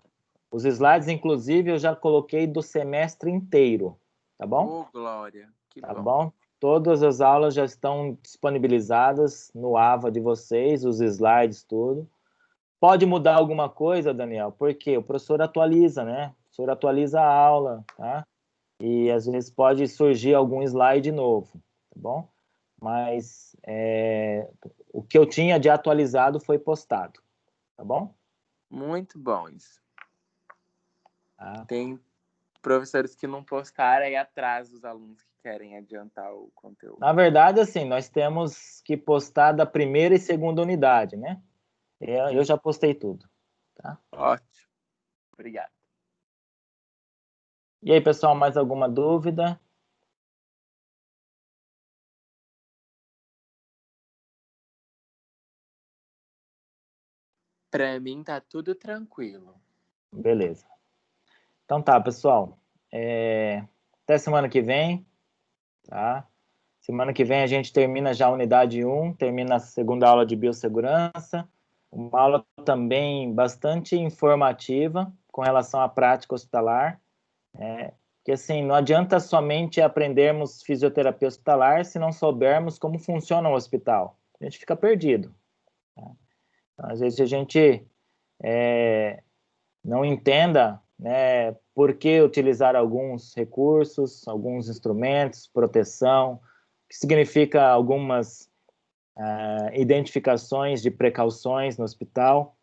Os slides, inclusive, eu já coloquei do semestre inteiro, tá bom? Ô, Glória, que tá bom. Bom? Todas as aulas já estão disponibilizadas no AVA de vocês, os slides, tudo. Pode mudar alguma coisa, Daniel? Porque o professor atualiza, né? O professor atualiza a aula, tá? E às vezes pode surgir algum slide novo, tá bom? mas o que eu tinha de atualizado foi postado, tá bom? Muito bom isso. Tá? Tem professores que não postaram aí atrás dos alunos que querem adiantar o conteúdo. Na verdade, assim, nós temos que postar da primeira e segunda unidade, né? Eu já postei tudo, tá? Ótimo. Obrigado. E aí, pessoal, mais alguma dúvida? Para mim tá tudo tranquilo. Beleza. Então tá, pessoal. Até semana que vem, tá? Semana que vem a gente termina já a unidade 1, termina a segunda aula de biossegurança. Uma aula também bastante informativa com relação à prática hospitalar. Porque assim, não adianta somente aprendermos fisioterapia hospitalar se não soubermos como funciona o hospital. A gente fica perdido. Tá? Então, às vezes a gente não entenda, né, por que utilizar alguns recursos, alguns instrumentos, proteção, o que significa algumas identificações de precauções no hospital.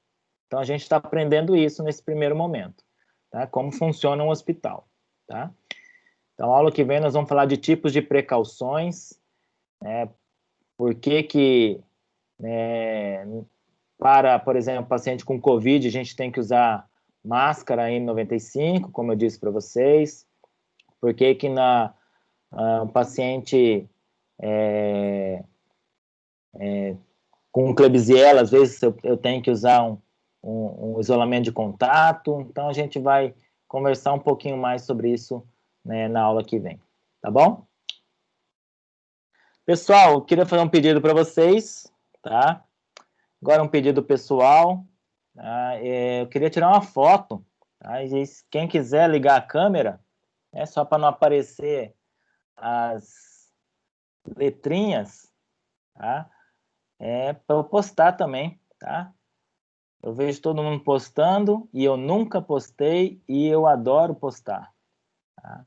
Então, a gente está aprendendo isso nesse primeiro momento, tá? Como funciona um hospital, tá? Então, a aula que vem nós vamos falar de tipos de precauções, né? Por que para, por exemplo, paciente com Covid, a gente tem que usar máscara N95, como eu disse para vocês. Por que um paciente com Klebsiella, às vezes eu tenho que usar um isolamento de contato. Então, a gente vai conversar um pouquinho mais sobre isso, né, na aula que vem. Tá bom? Pessoal, eu queria fazer um pedido para vocês, tá? Agora um pedido pessoal. Tá? Eu queria tirar uma foto. Tá? E quem quiser ligar a câmera, só para não aparecer as letrinhas, tá? Para eu postar também, tá? Eu vejo todo mundo postando e eu nunca postei e eu adoro postar. Tá?